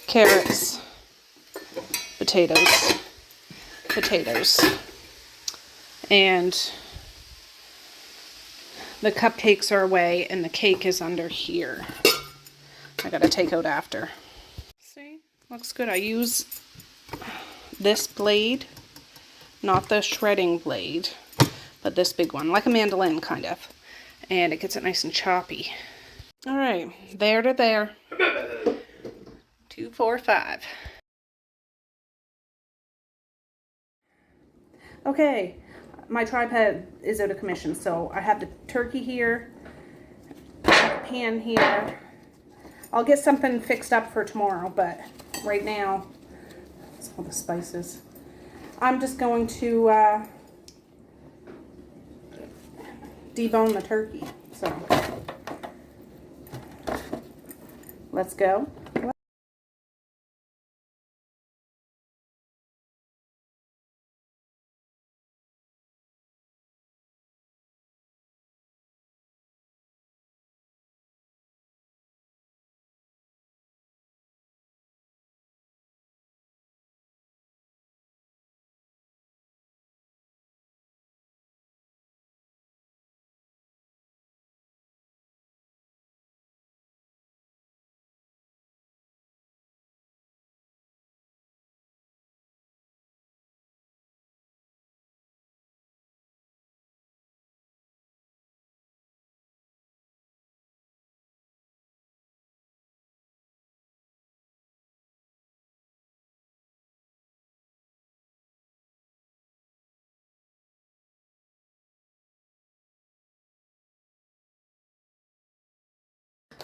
Carrots, potatoes, and the cupcakes are away and the cake is under here. I gotta take out after. See, looks good. I use this blade, not the shredding blade, but this big one, like a mandolin kind of. And it gets it nice and choppy. Alright, there to there. 2, 4, 5. Okay, my tripod is out of commission, so I have the turkey here, I have a pan here. I'll get something fixed up for tomorrow, but right now, that's all the spices. I'm just going to debone the turkey, so let's go.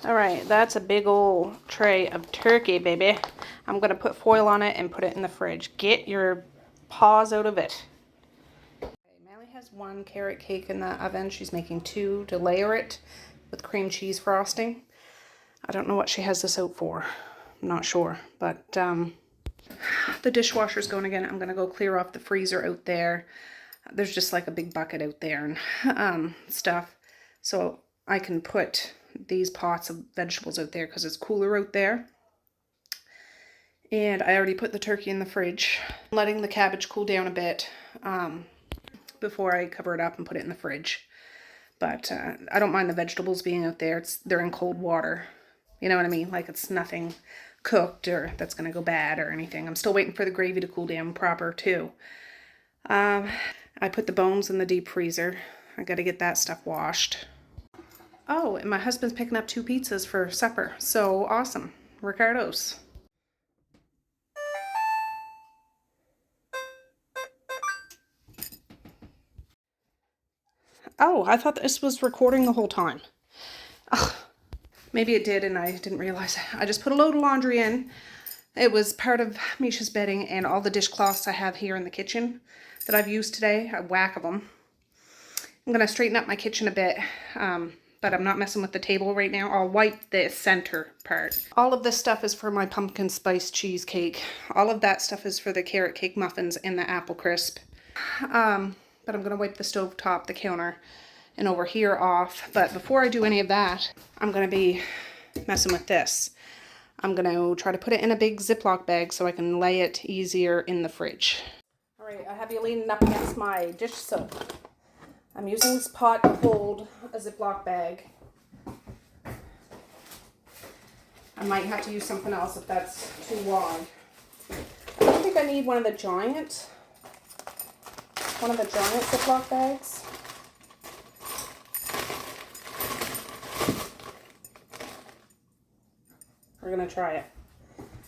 Alright, that's a big old tray of turkey, baby. I'm going to put foil on it and put it in the fridge. Get your paws out of it. Okay, Mally has 1 carrot cake in the oven. She's making 2 to layer it with cream cheese frosting. I don't know what she has this out for. I'm not sure. But the dishwasher's going again. I'm going to go clear off the freezer out there. There's just like a big bucket out there and stuff. So I can put these pots of vegetables out there because it's cooler out there. And I already put the turkey in the fridge. I'm letting the cabbage cool down a bit before I cover it up and put it in the fridge. But I don't mind the vegetables being out there. They're in cold water. You know what I mean? Like it's nothing cooked or that's going to go bad or anything. I'm still waiting for the gravy to cool down proper too. I put the bones in the deep freezer. I got to get that stuff washed. Oh, and my husband's picking up 2 pizzas for supper. So awesome. Ricardo's. Oh, I thought this was recording the whole time. Ugh. Maybe it did and I didn't realize it. I just put a load of laundry in. It was part of Misha's bedding and all the dishcloths I have here in the kitchen that I've used today. A whack of them. I'm going to straighten up my kitchen a bit, but I'm not messing with the table right now. I'll wipe the center part. All of this stuff is for my pumpkin spice cheesecake. All of that stuff is for the carrot cake muffins and the apple crisp. But I'm going to wipe the stove top, the counter, and over here off. But before I do any of that, I'm going to be messing with this. I'm going to try to put it in a big Ziploc bag so I can lay it easier in the fridge. All right, I have you leaning up against my dish soap. I'm using this pot to hold a Ziploc bag. I might have to use something else if that's too wide. I don't think I need one of the giant Ziploc bags. We're gonna try it.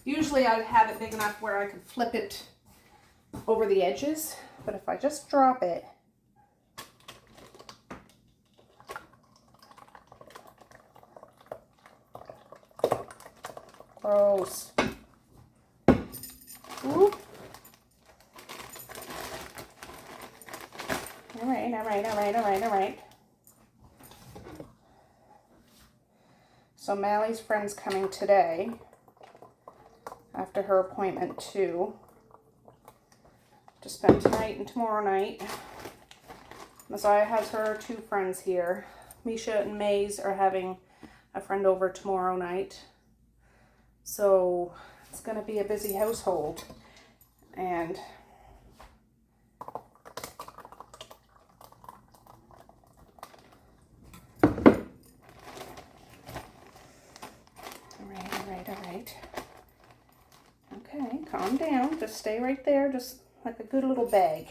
Usually I'd have it big enough where I could flip it over the edges, but if I just drop it, gross. Ooh. All right. So Mally's friend's coming today after her appointment too, to spend tonight and tomorrow night. Messiah has her 2 friends here. Misha and Maze are having a friend over tomorrow night. So it's going to be a busy household. And all right. Okay, calm down. Just stay right there, just like a good little bag.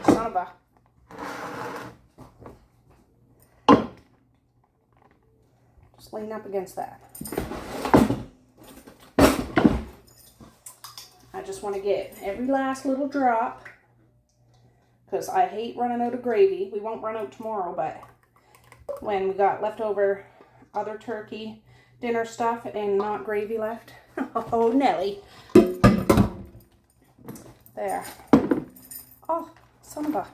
Son of a... Just lean up against that. I just want to get every last little drop because I hate running out of gravy. We won't run out tomorrow, but when we got leftover other turkey dinner stuff and not gravy left. Oh, Nelly. There. Oh, son of a...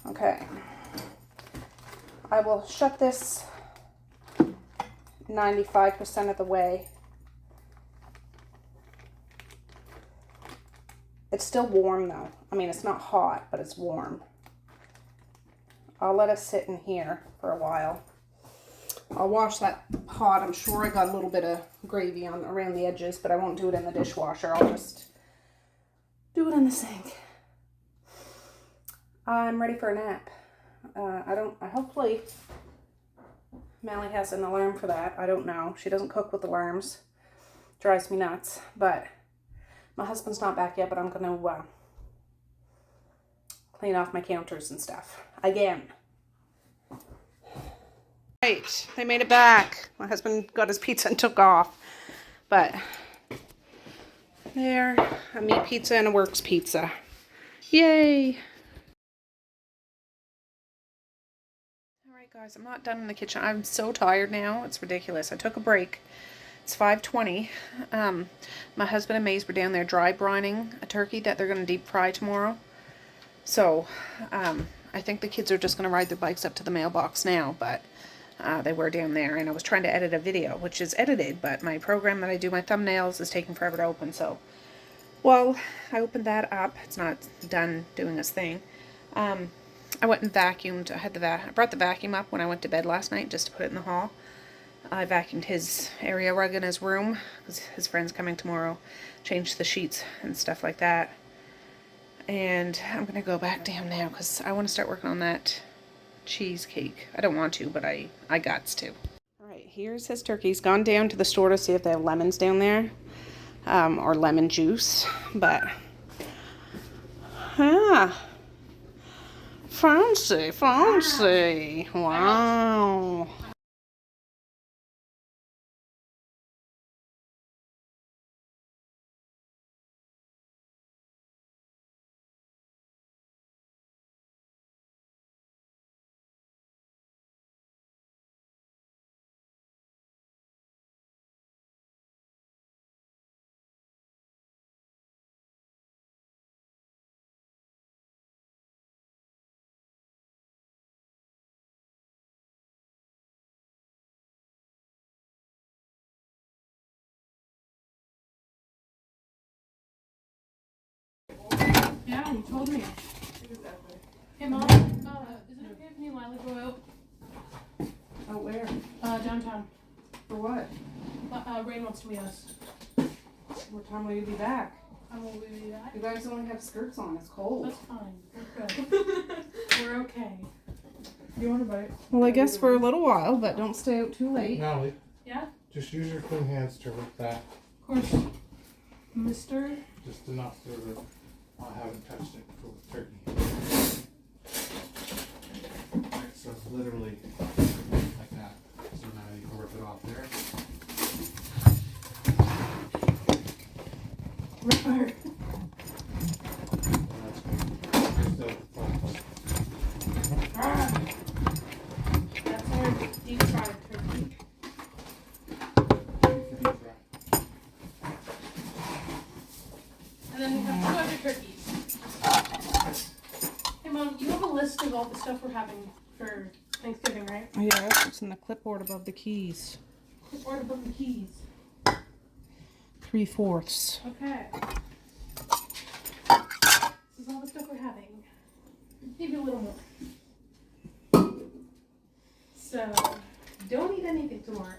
Okay. I will shut this 95% of the way. It's still warm though. I mean, it's not hot, but it's warm. I'll let it sit in here for a while. I'll wash that pot. I'm sure I got a little bit of gravy on around the edges, but I won't do it in the dishwasher. I'll just do it in the sink. I'm ready for a nap. Hopefully Mally has an alarm for that. I don't know. She doesn't cook with alarms. Drives me nuts, but my husband's not back yet, but I'm going to clean off my counters and stuff. Again. Right, they made it back. My husband got his pizza and took off. But there, a meat pizza and a works pizza. Yay! Alright guys, I'm not done in the kitchen. I'm so tired now. It's ridiculous. I took a break. It's 5:20. My husband and Maze were down there dry brining a turkey that they're going to deep fry tomorrow. So, I think the kids are just going to ride their bikes up to the mailbox now, but they were down there, and I was trying to edit a video, which is edited, but my program that I do my thumbnails is taking forever to open, so Well, I opened that up. It's not done doing its thing. I went and vacuumed. I brought the vacuum up when I went to bed last night just to put it in the hall. I vacuumed his area rug in his room because his friend's coming tomorrow. Changed the sheets and stuff like that. And I'm going to go back down now because I want to start working on that cheesecake. I don't want to, but I gots to. Alright, here's his turkey. He's gone down to the store to see if they have lemons down there. Or lemon juice. But, fancy, fancy. Wow. Yeah, you told me. Hey, Mom, is it okay if me and Lila go out? Oh, where? Downtown. For what? Rain wants to meet us. What time will you be back? Will we be back? You guys only have skirts on. It's cold. That's fine. We're good. We're okay. You want a bite? Well, I guess for a little while, but don't stay out too late. Natalie, Yeah? just use your clean hands to rip that. Of course. Mister? Just enough so that I haven't touched it before with turkey. Right, so it's literally like that. So now you can rip it off there. Ripper. That's good. Just That's our deep fried turkey. And then we have 2 other turkeys. Hey, Mom, you have a list of all the stuff we're having for Thanksgiving, right? Yeah, it's in the clipboard above the keys. Clipboard above the keys. 3/4. Okay. This is all the stuff we're having. Maybe a little more. So, don't eat anything tomorrow.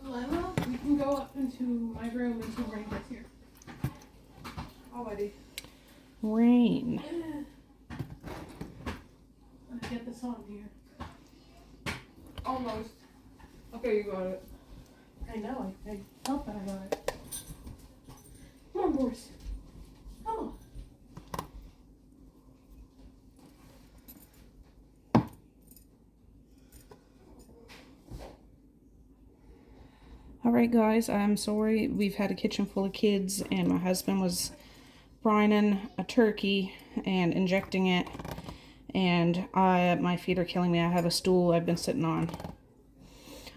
Lila, we can go up into my room until Rain gets here. Alrighty. Rain. I'm gonna get this on here. Almost. Okay, you got it. I know, I felt that I got it. Come on, Boris. Come on. Alright guys, I'm sorry. We've had a kitchen full of kids and my husband was brining a turkey and injecting it. And my feet are killing me. I have a stool I've been sitting on.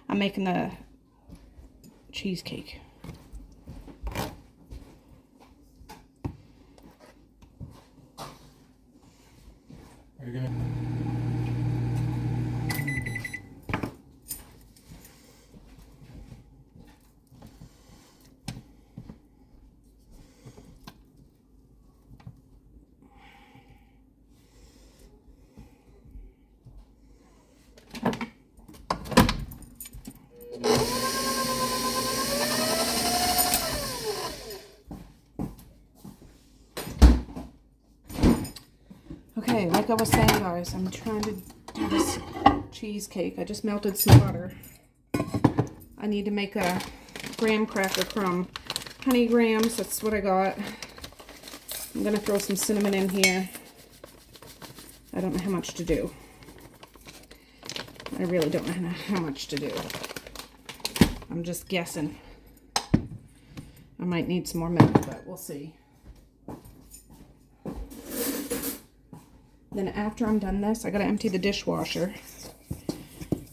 I'm making the cheesecake. Are you gonna? Okay, like I was saying guys, I'm trying to do this cheesecake. I just melted some butter. I need to make a graham cracker crumb. Honey grahams, that's what I got. I'm gonna throw some cinnamon in here. I don't know how much to do. I really don't know how much to do. I'm just guessing. I might need some more milk, but we'll see. Then after I'm done this, I gotta empty the dishwasher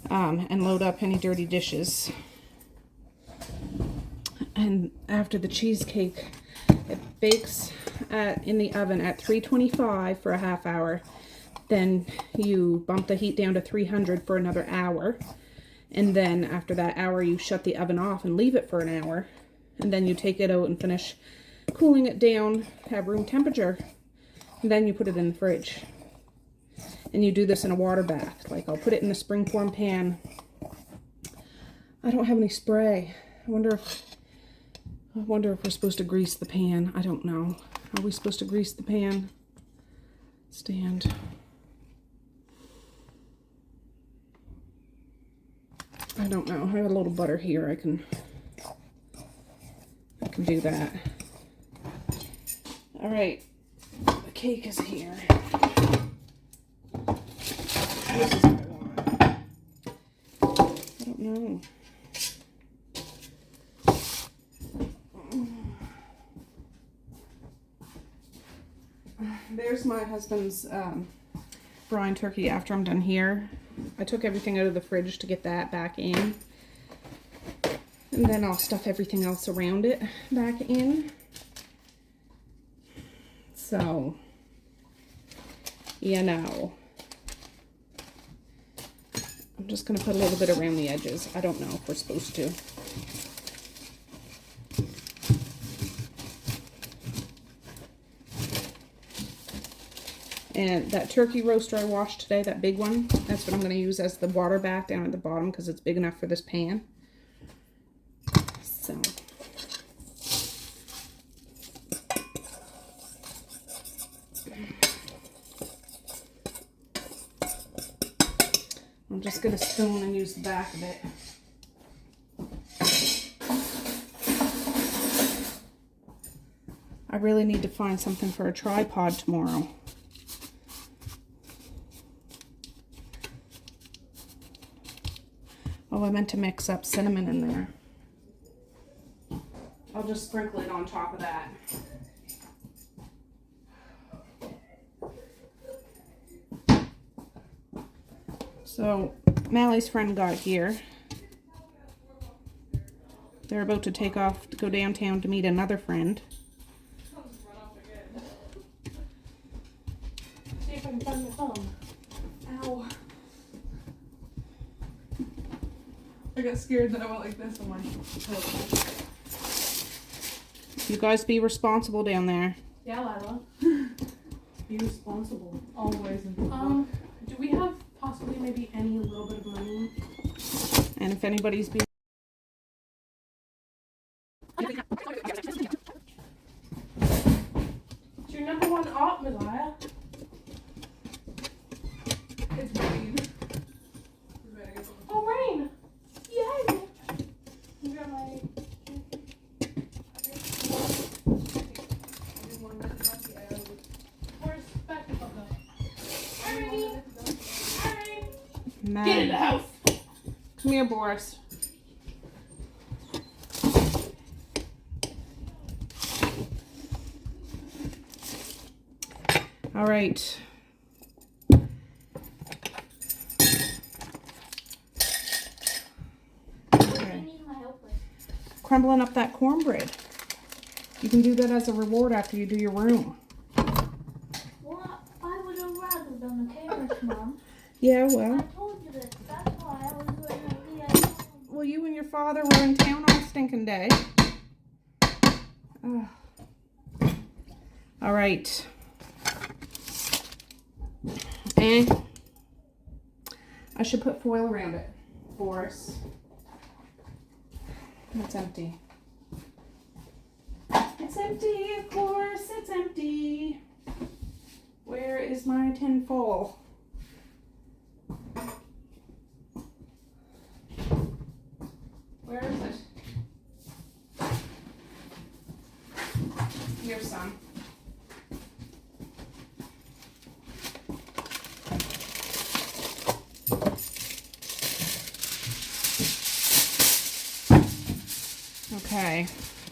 and load up any dirty dishes. And after the cheesecake, it bakes in the oven at 325 for a half hour. Then you bump the heat down to 300 for another hour. And then after that hour, you shut the oven off and leave it for an hour. And then you take it out and finish cooling it down, have room temperature. And then you put it in the fridge. And you do this in a water bath. Like, I'll put it in a springform pan. I don't have any spray. I wonder if we're supposed to grease the pan. I don't know. Are we supposed to grease the pan? Stand. I don't know. I have a little butter here. I can do that. All right. The cake is here. This is what I want. I don't know. There's my husband's brine turkey after I'm done here. I took everything out of the fridge to get that back in. And then I'll stuff everything else around it back in. So, you know. I'm just going to put a little bit around the edges. I don't know if we're supposed to. And that turkey roaster I washed today, that big one, that's what I'm going to use as the water bath down at the bottom because it's big enough for this pan. So. I'm just going to spoon and use the back of it. I really need to find something for a tripod tomorrow. Oh, I meant to mix up cinnamon in there. I'll just sprinkle it on top of that. So, Mally's friend got here. They're about to take off to go downtown to meet another friend. See if I can find my phone. Ow. I got scared that I went like this on my You guys be responsible down there. Yeah, Lila. Be responsible, always. Do we have possibly maybe any little bit of money? And if anybody's being... It's your number one op, Messiah. It's rain. Oh, rain! Yay! You got my... Where's spectacle though? Hi, Rainy! Hi, Rain! Mad. Get in the house! Come here, Boris. All right. Okay. Crumbling up that cornbread. You can do that as a reward after you do your room. Well, I would have rather done the carrots, Mom. Yeah, I well. told you this. That's why I was doing the Well, you and your father were in town all stinking day. Ugh. All right. And I should put foil around it for us. It's empty. It's empty, of course, it's empty. Where is my tin foil? Where is it? Here's some. Okay,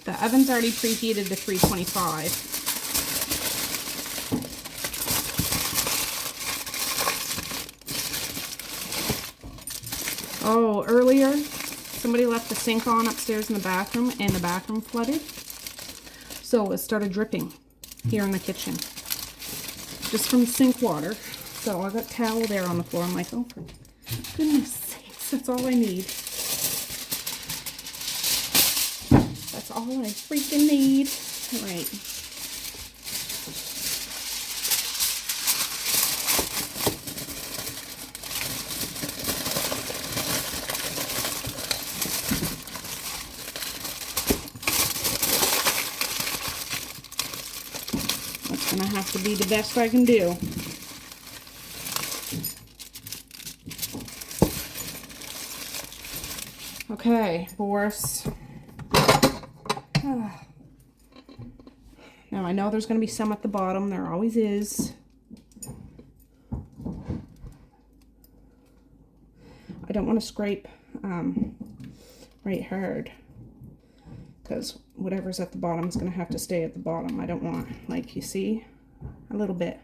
the oven's already preheated to 325. Oh, earlier, somebody left the sink on upstairs in the bathroom and the bathroom flooded. So it started dripping here in the kitchen. Just from sink water. So I got towel there on the floor. I'm like, oh, for goodness sakes. That's all I need. That's all I freaking need. All right. That's gonna have to be the best I can do. Okay, Boris. Now I know there's going to be some at the bottom. There always is. I don't want to scrape right hard, because whatever's at the bottom is going to have to stay at the bottom. I don't want, like, you see, a little bit.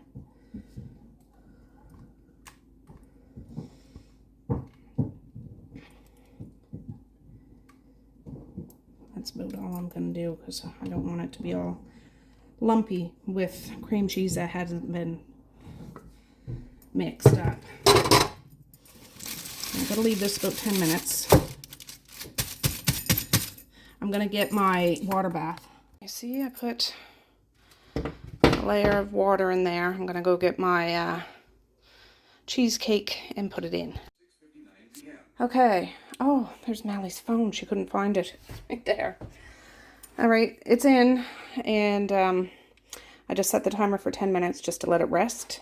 That's about all I'm going to do, because I don't want it to be all lumpy with cream cheese that hasn't been mixed up. I'm going to leave this about 10 minutes. I'm going to get my water bath. You see, I put a layer of water in there. I'm going to go get my cheesecake and put it in. Okay. Oh, there's Mally's phone. She couldn't find it. Right there. All right, it's in, and I just set the timer for 10 minutes just to let it rest,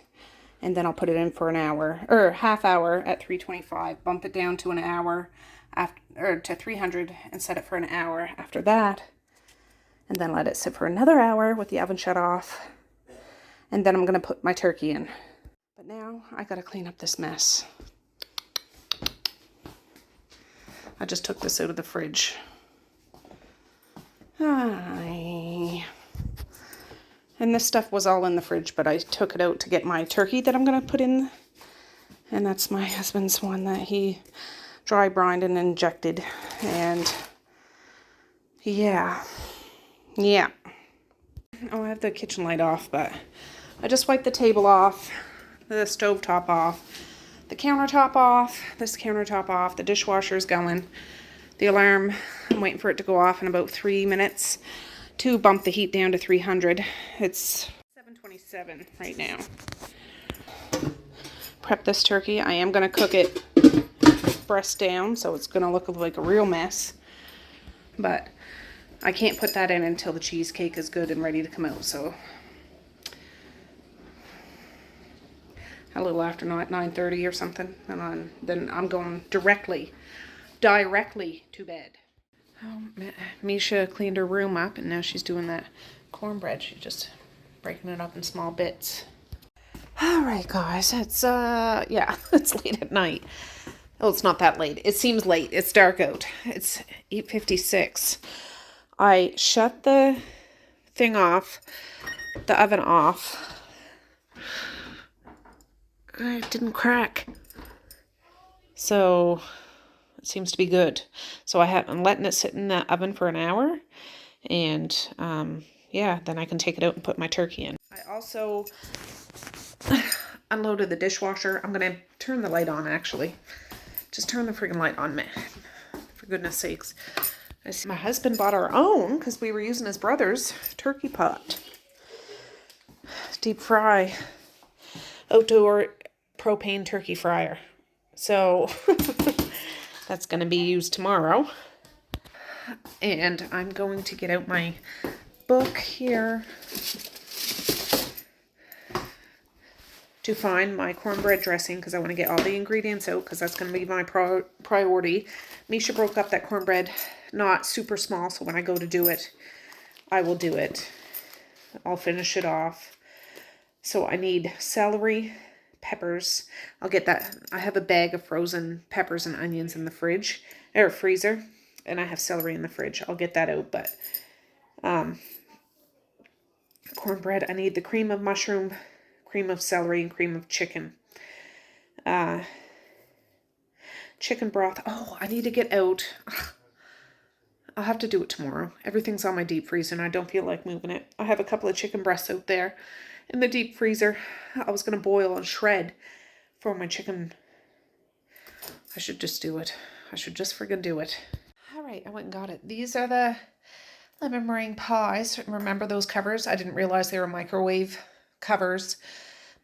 and then I'll put it in for an hour, or half hour at 325. Bump it down to an hour, after, or to 300, and set it for an hour after that, and then let it sit for another hour with the oven shut off, and then I'm going to put my turkey in. But now I got to clean up this mess. I just took this out of the fridge. Hi. And this stuff was all in the fridge, but I took it out to get my turkey that I'm going to put in. And that's my husband's one that he dry brined and injected. And yeah. Oh, I have the kitchen light off, but I just wiped the table off, the stove top off, the countertop off, this countertop off, the dishwasher's going. The alarm, I'm waiting for it to go off in about 3 minutes to bump the heat down to 300. It's 7:27 right now. Prep this turkey. I am going to cook it breast down, so it's going to look like a real mess. But I can't put that in until the cheesecake is good and ready to come out, so a little after 9:30 or something, and then I'm going directly to bed. Oh, Misha cleaned her room up, and now she's doing that cornbread. She's just breaking it up in small bits. All right, guys, it's yeah, it's late at night. Oh, it's not that late. It seems late. It's dark out. It's 8:56. I shut the thing off, the oven off. It didn't crack. So it seems to be good. So I'm letting it sit in the oven for an hour, and yeah, then I can take it out and put my turkey in. I also unloaded the dishwasher. I'm gonna turn the light on, actually. Just turn the freaking light on, man. For goodness sakes. My husband bought our own because we were using his brother's turkey pot. Deep fry. Outdoor propane turkey fryer. So that's going to be used tomorrow. And I'm going to get out my book here to find my cornbread dressing, because I want to get all the ingredients out, because that's going to be my priority. Misha broke up that cornbread, not super small, so when I go to do it, I will do it. I'll finish it off. So I need celery, peppers. I'll get that. I have a bag of frozen peppers and onions in the fridge, or freezer, and I have celery in the fridge. I'll get that out, but cornbread, I need the cream of mushroom, cream of celery, and cream of chicken. Chicken broth. Oh, I need to get out. I'll have to do it tomorrow. Everything's on my deep freezer, and I don't feel like moving it. I have a couple of chicken breasts out there in the deep freezer. I was going to boil and shred for my chicken I should just do it. I should just friggin' do it. All right, I went and got it. These are the lemon meringue pies. Remember those covers? I didn't realize they were microwave covers,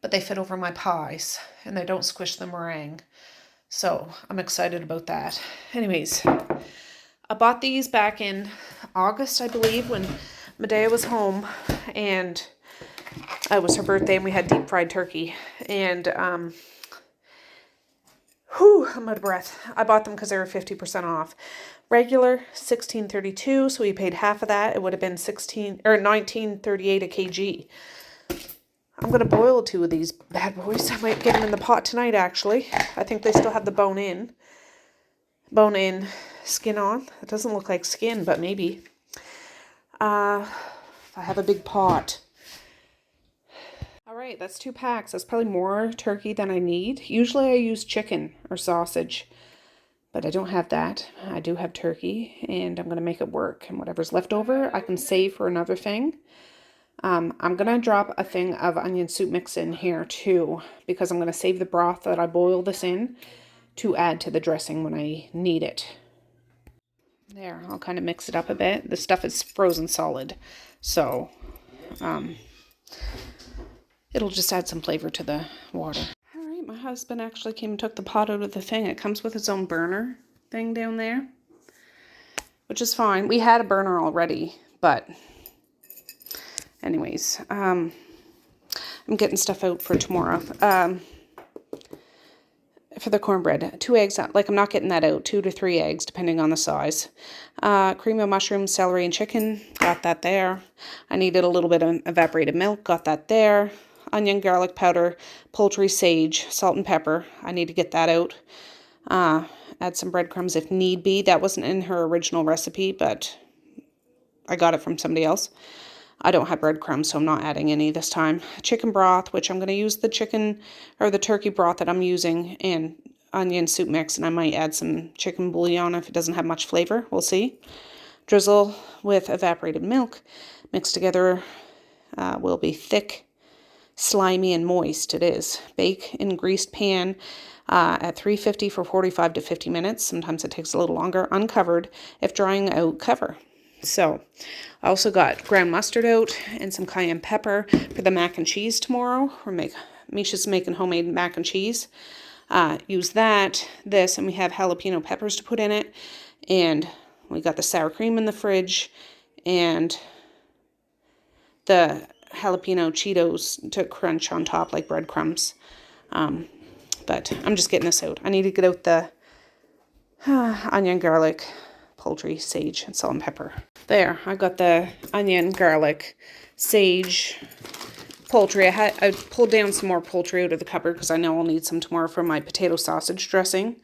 but they fit over my pies and they don't squish the meringue. So I'm excited about that. Anyways, I bought these back in August, I believe, when Medea was home, and it was her birthday and we had deep fried turkey. And I'm out of breath. I bought them because they were 50% off. Regular $16.32, so we paid half of that. It would have been $19.38 a kg. I'm gonna boil 2 of these bad boys. I might get them in the pot tonight, actually. I think they still have the bone in skin on. It doesn't look like skin, but maybe. I have a big pot. All right, that's 2 packs. That's probably more turkey than I need. Usually I use chicken or sausage, but I don't have that. I do have turkey, and I'm going to make it work. And whatever's left over, I can save for another thing. I'm going to drop a thing of onion soup mix in here too, because I'm going to save the broth that I boil this in to add to the dressing when I need it. There, I'll kind of mix it up a bit. The stuff is frozen solid, so it'll just add some flavor to the water. All right, my husband actually came and took the pot out of the thing. It comes with its own burner thing down there, which is fine. We had a burner already, but anyways, I'm getting stuff out for tomorrow. For the cornbread, 2 eggs, like I'm not getting that out, 2 to 3 eggs, depending on the size. Cream of mushrooms, celery, and chicken, got that there. I needed a little bit of evaporated milk, got that there. Onion, garlic powder, poultry, sage, salt and pepper. I need to get that out. Add some breadcrumbs if need be. That wasn't in her original recipe, but I got it from somebody else. I don't have breadcrumbs, so I'm not adding any this time. Chicken broth, which I'm going to use the chicken or the turkey broth that I'm using, and onion soup mix, and I might add some chicken bouillon if it doesn't have much flavor. We'll see. Drizzle with evaporated milk. Mix together will be thick, slimy, and moist. It is. Bake in greased pan at 350 for 45 to 50 minutes. Sometimes it takes a little longer. Uncovered. If drying out, cover. So, I also got ground mustard out and some cayenne pepper for the mac and cheese tomorrow. Misha's making homemade mac and cheese. Use that, this, and we have jalapeno peppers to put in it. And we got the sour cream in the fridge and the jalapeno Cheetos to crunch on top like breadcrumbs. But I'm just getting this out. I need to get out the onion, garlic, poultry, sage, and salt and pepper. There, I got the onion, garlic, sage, poultry. I pulled down some more poultry out of the cupboard because I know I'll need some tomorrow for my potato sausage dressing.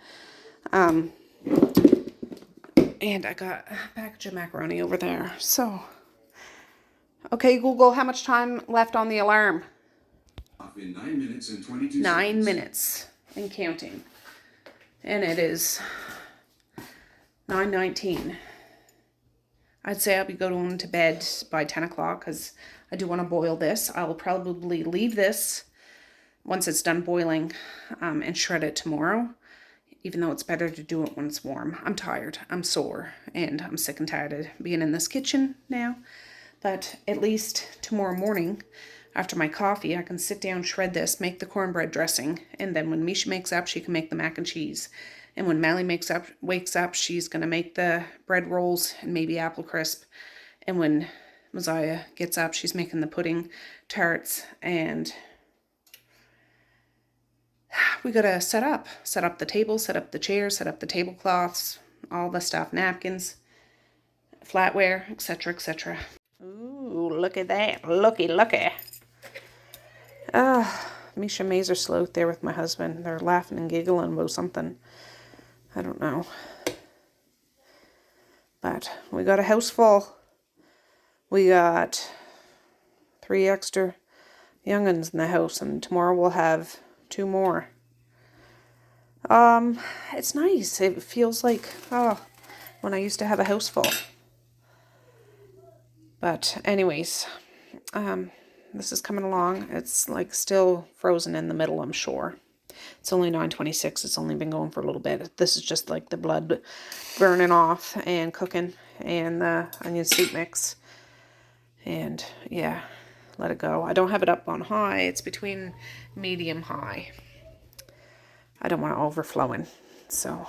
And I got a package of macaroni over there. So, okay, Google, how much time left on the alarm? In 9 minutes and 22 9 seconds. minutes and counting. And it is 9:19. I'd say I'll be going to bed by 10 o'clock because I do want to boil this. I will probably leave this once it's done boiling and shred it tomorrow, even though it's better to do it when it's warm. I'm tired, I'm sore, and I'm sick and tired of being in this kitchen now. But at least tomorrow morning, after my coffee, I can sit down, shred this, make the cornbread dressing, and then when Misha makes up, she can make the mac and cheese. And when Mally wakes up, she's going to make the bread rolls and maybe apple crisp. And when Mosiah gets up, she's making the pudding, tarts, and we got to set up the table, set up the chairs, set up the tablecloths, all the stuff, napkins, flatware, etc., etc. Ooh, look at that. Looky. Misha Mazer sloth there with my husband. They're laughing and giggling about something. I don't know. But we got a house full. We got 3 extra young'uns in the house, and tomorrow we'll have 2 more. It's nice. It feels like, when I used to have a house full. But anyways, this is coming along. It's like still frozen in the middle, I'm sure. It's only 9:26. It's only been going for a little bit. This is just like the blood burning off and cooking and the onion soup mix. And yeah, let it go. I don't have it up on high. It's between medium high. I don't want it overflowing. So,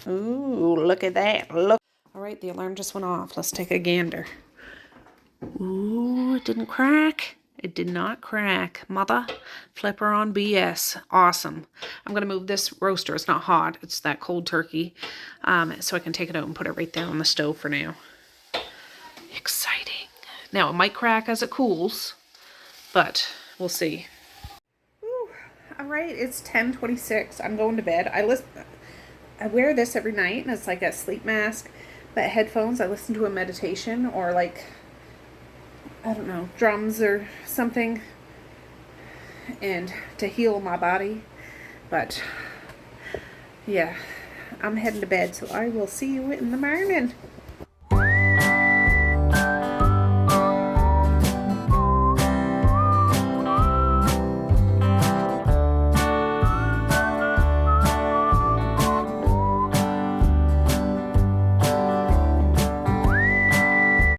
ooh, look at that. Look. All right, the alarm just went off. Let's take a gander. Ooh, it didn't crack. It did not crack. Mother flipper on BS. Awesome. I'm going to move this roaster. It's not hot. It's that cold turkey. So I can take it out and put it right there on the stove for now. Exciting. Now, it might crack as it cools, but we'll see. Ooh, all right, it's 10:26. I'm going to bed. I wear this every night, and it's like a sleep mask. But headphones, I listen to a meditation or like, I don't know, drums or something, and to heal my body. But yeah, I'm heading to bed, so I will see you in the morning.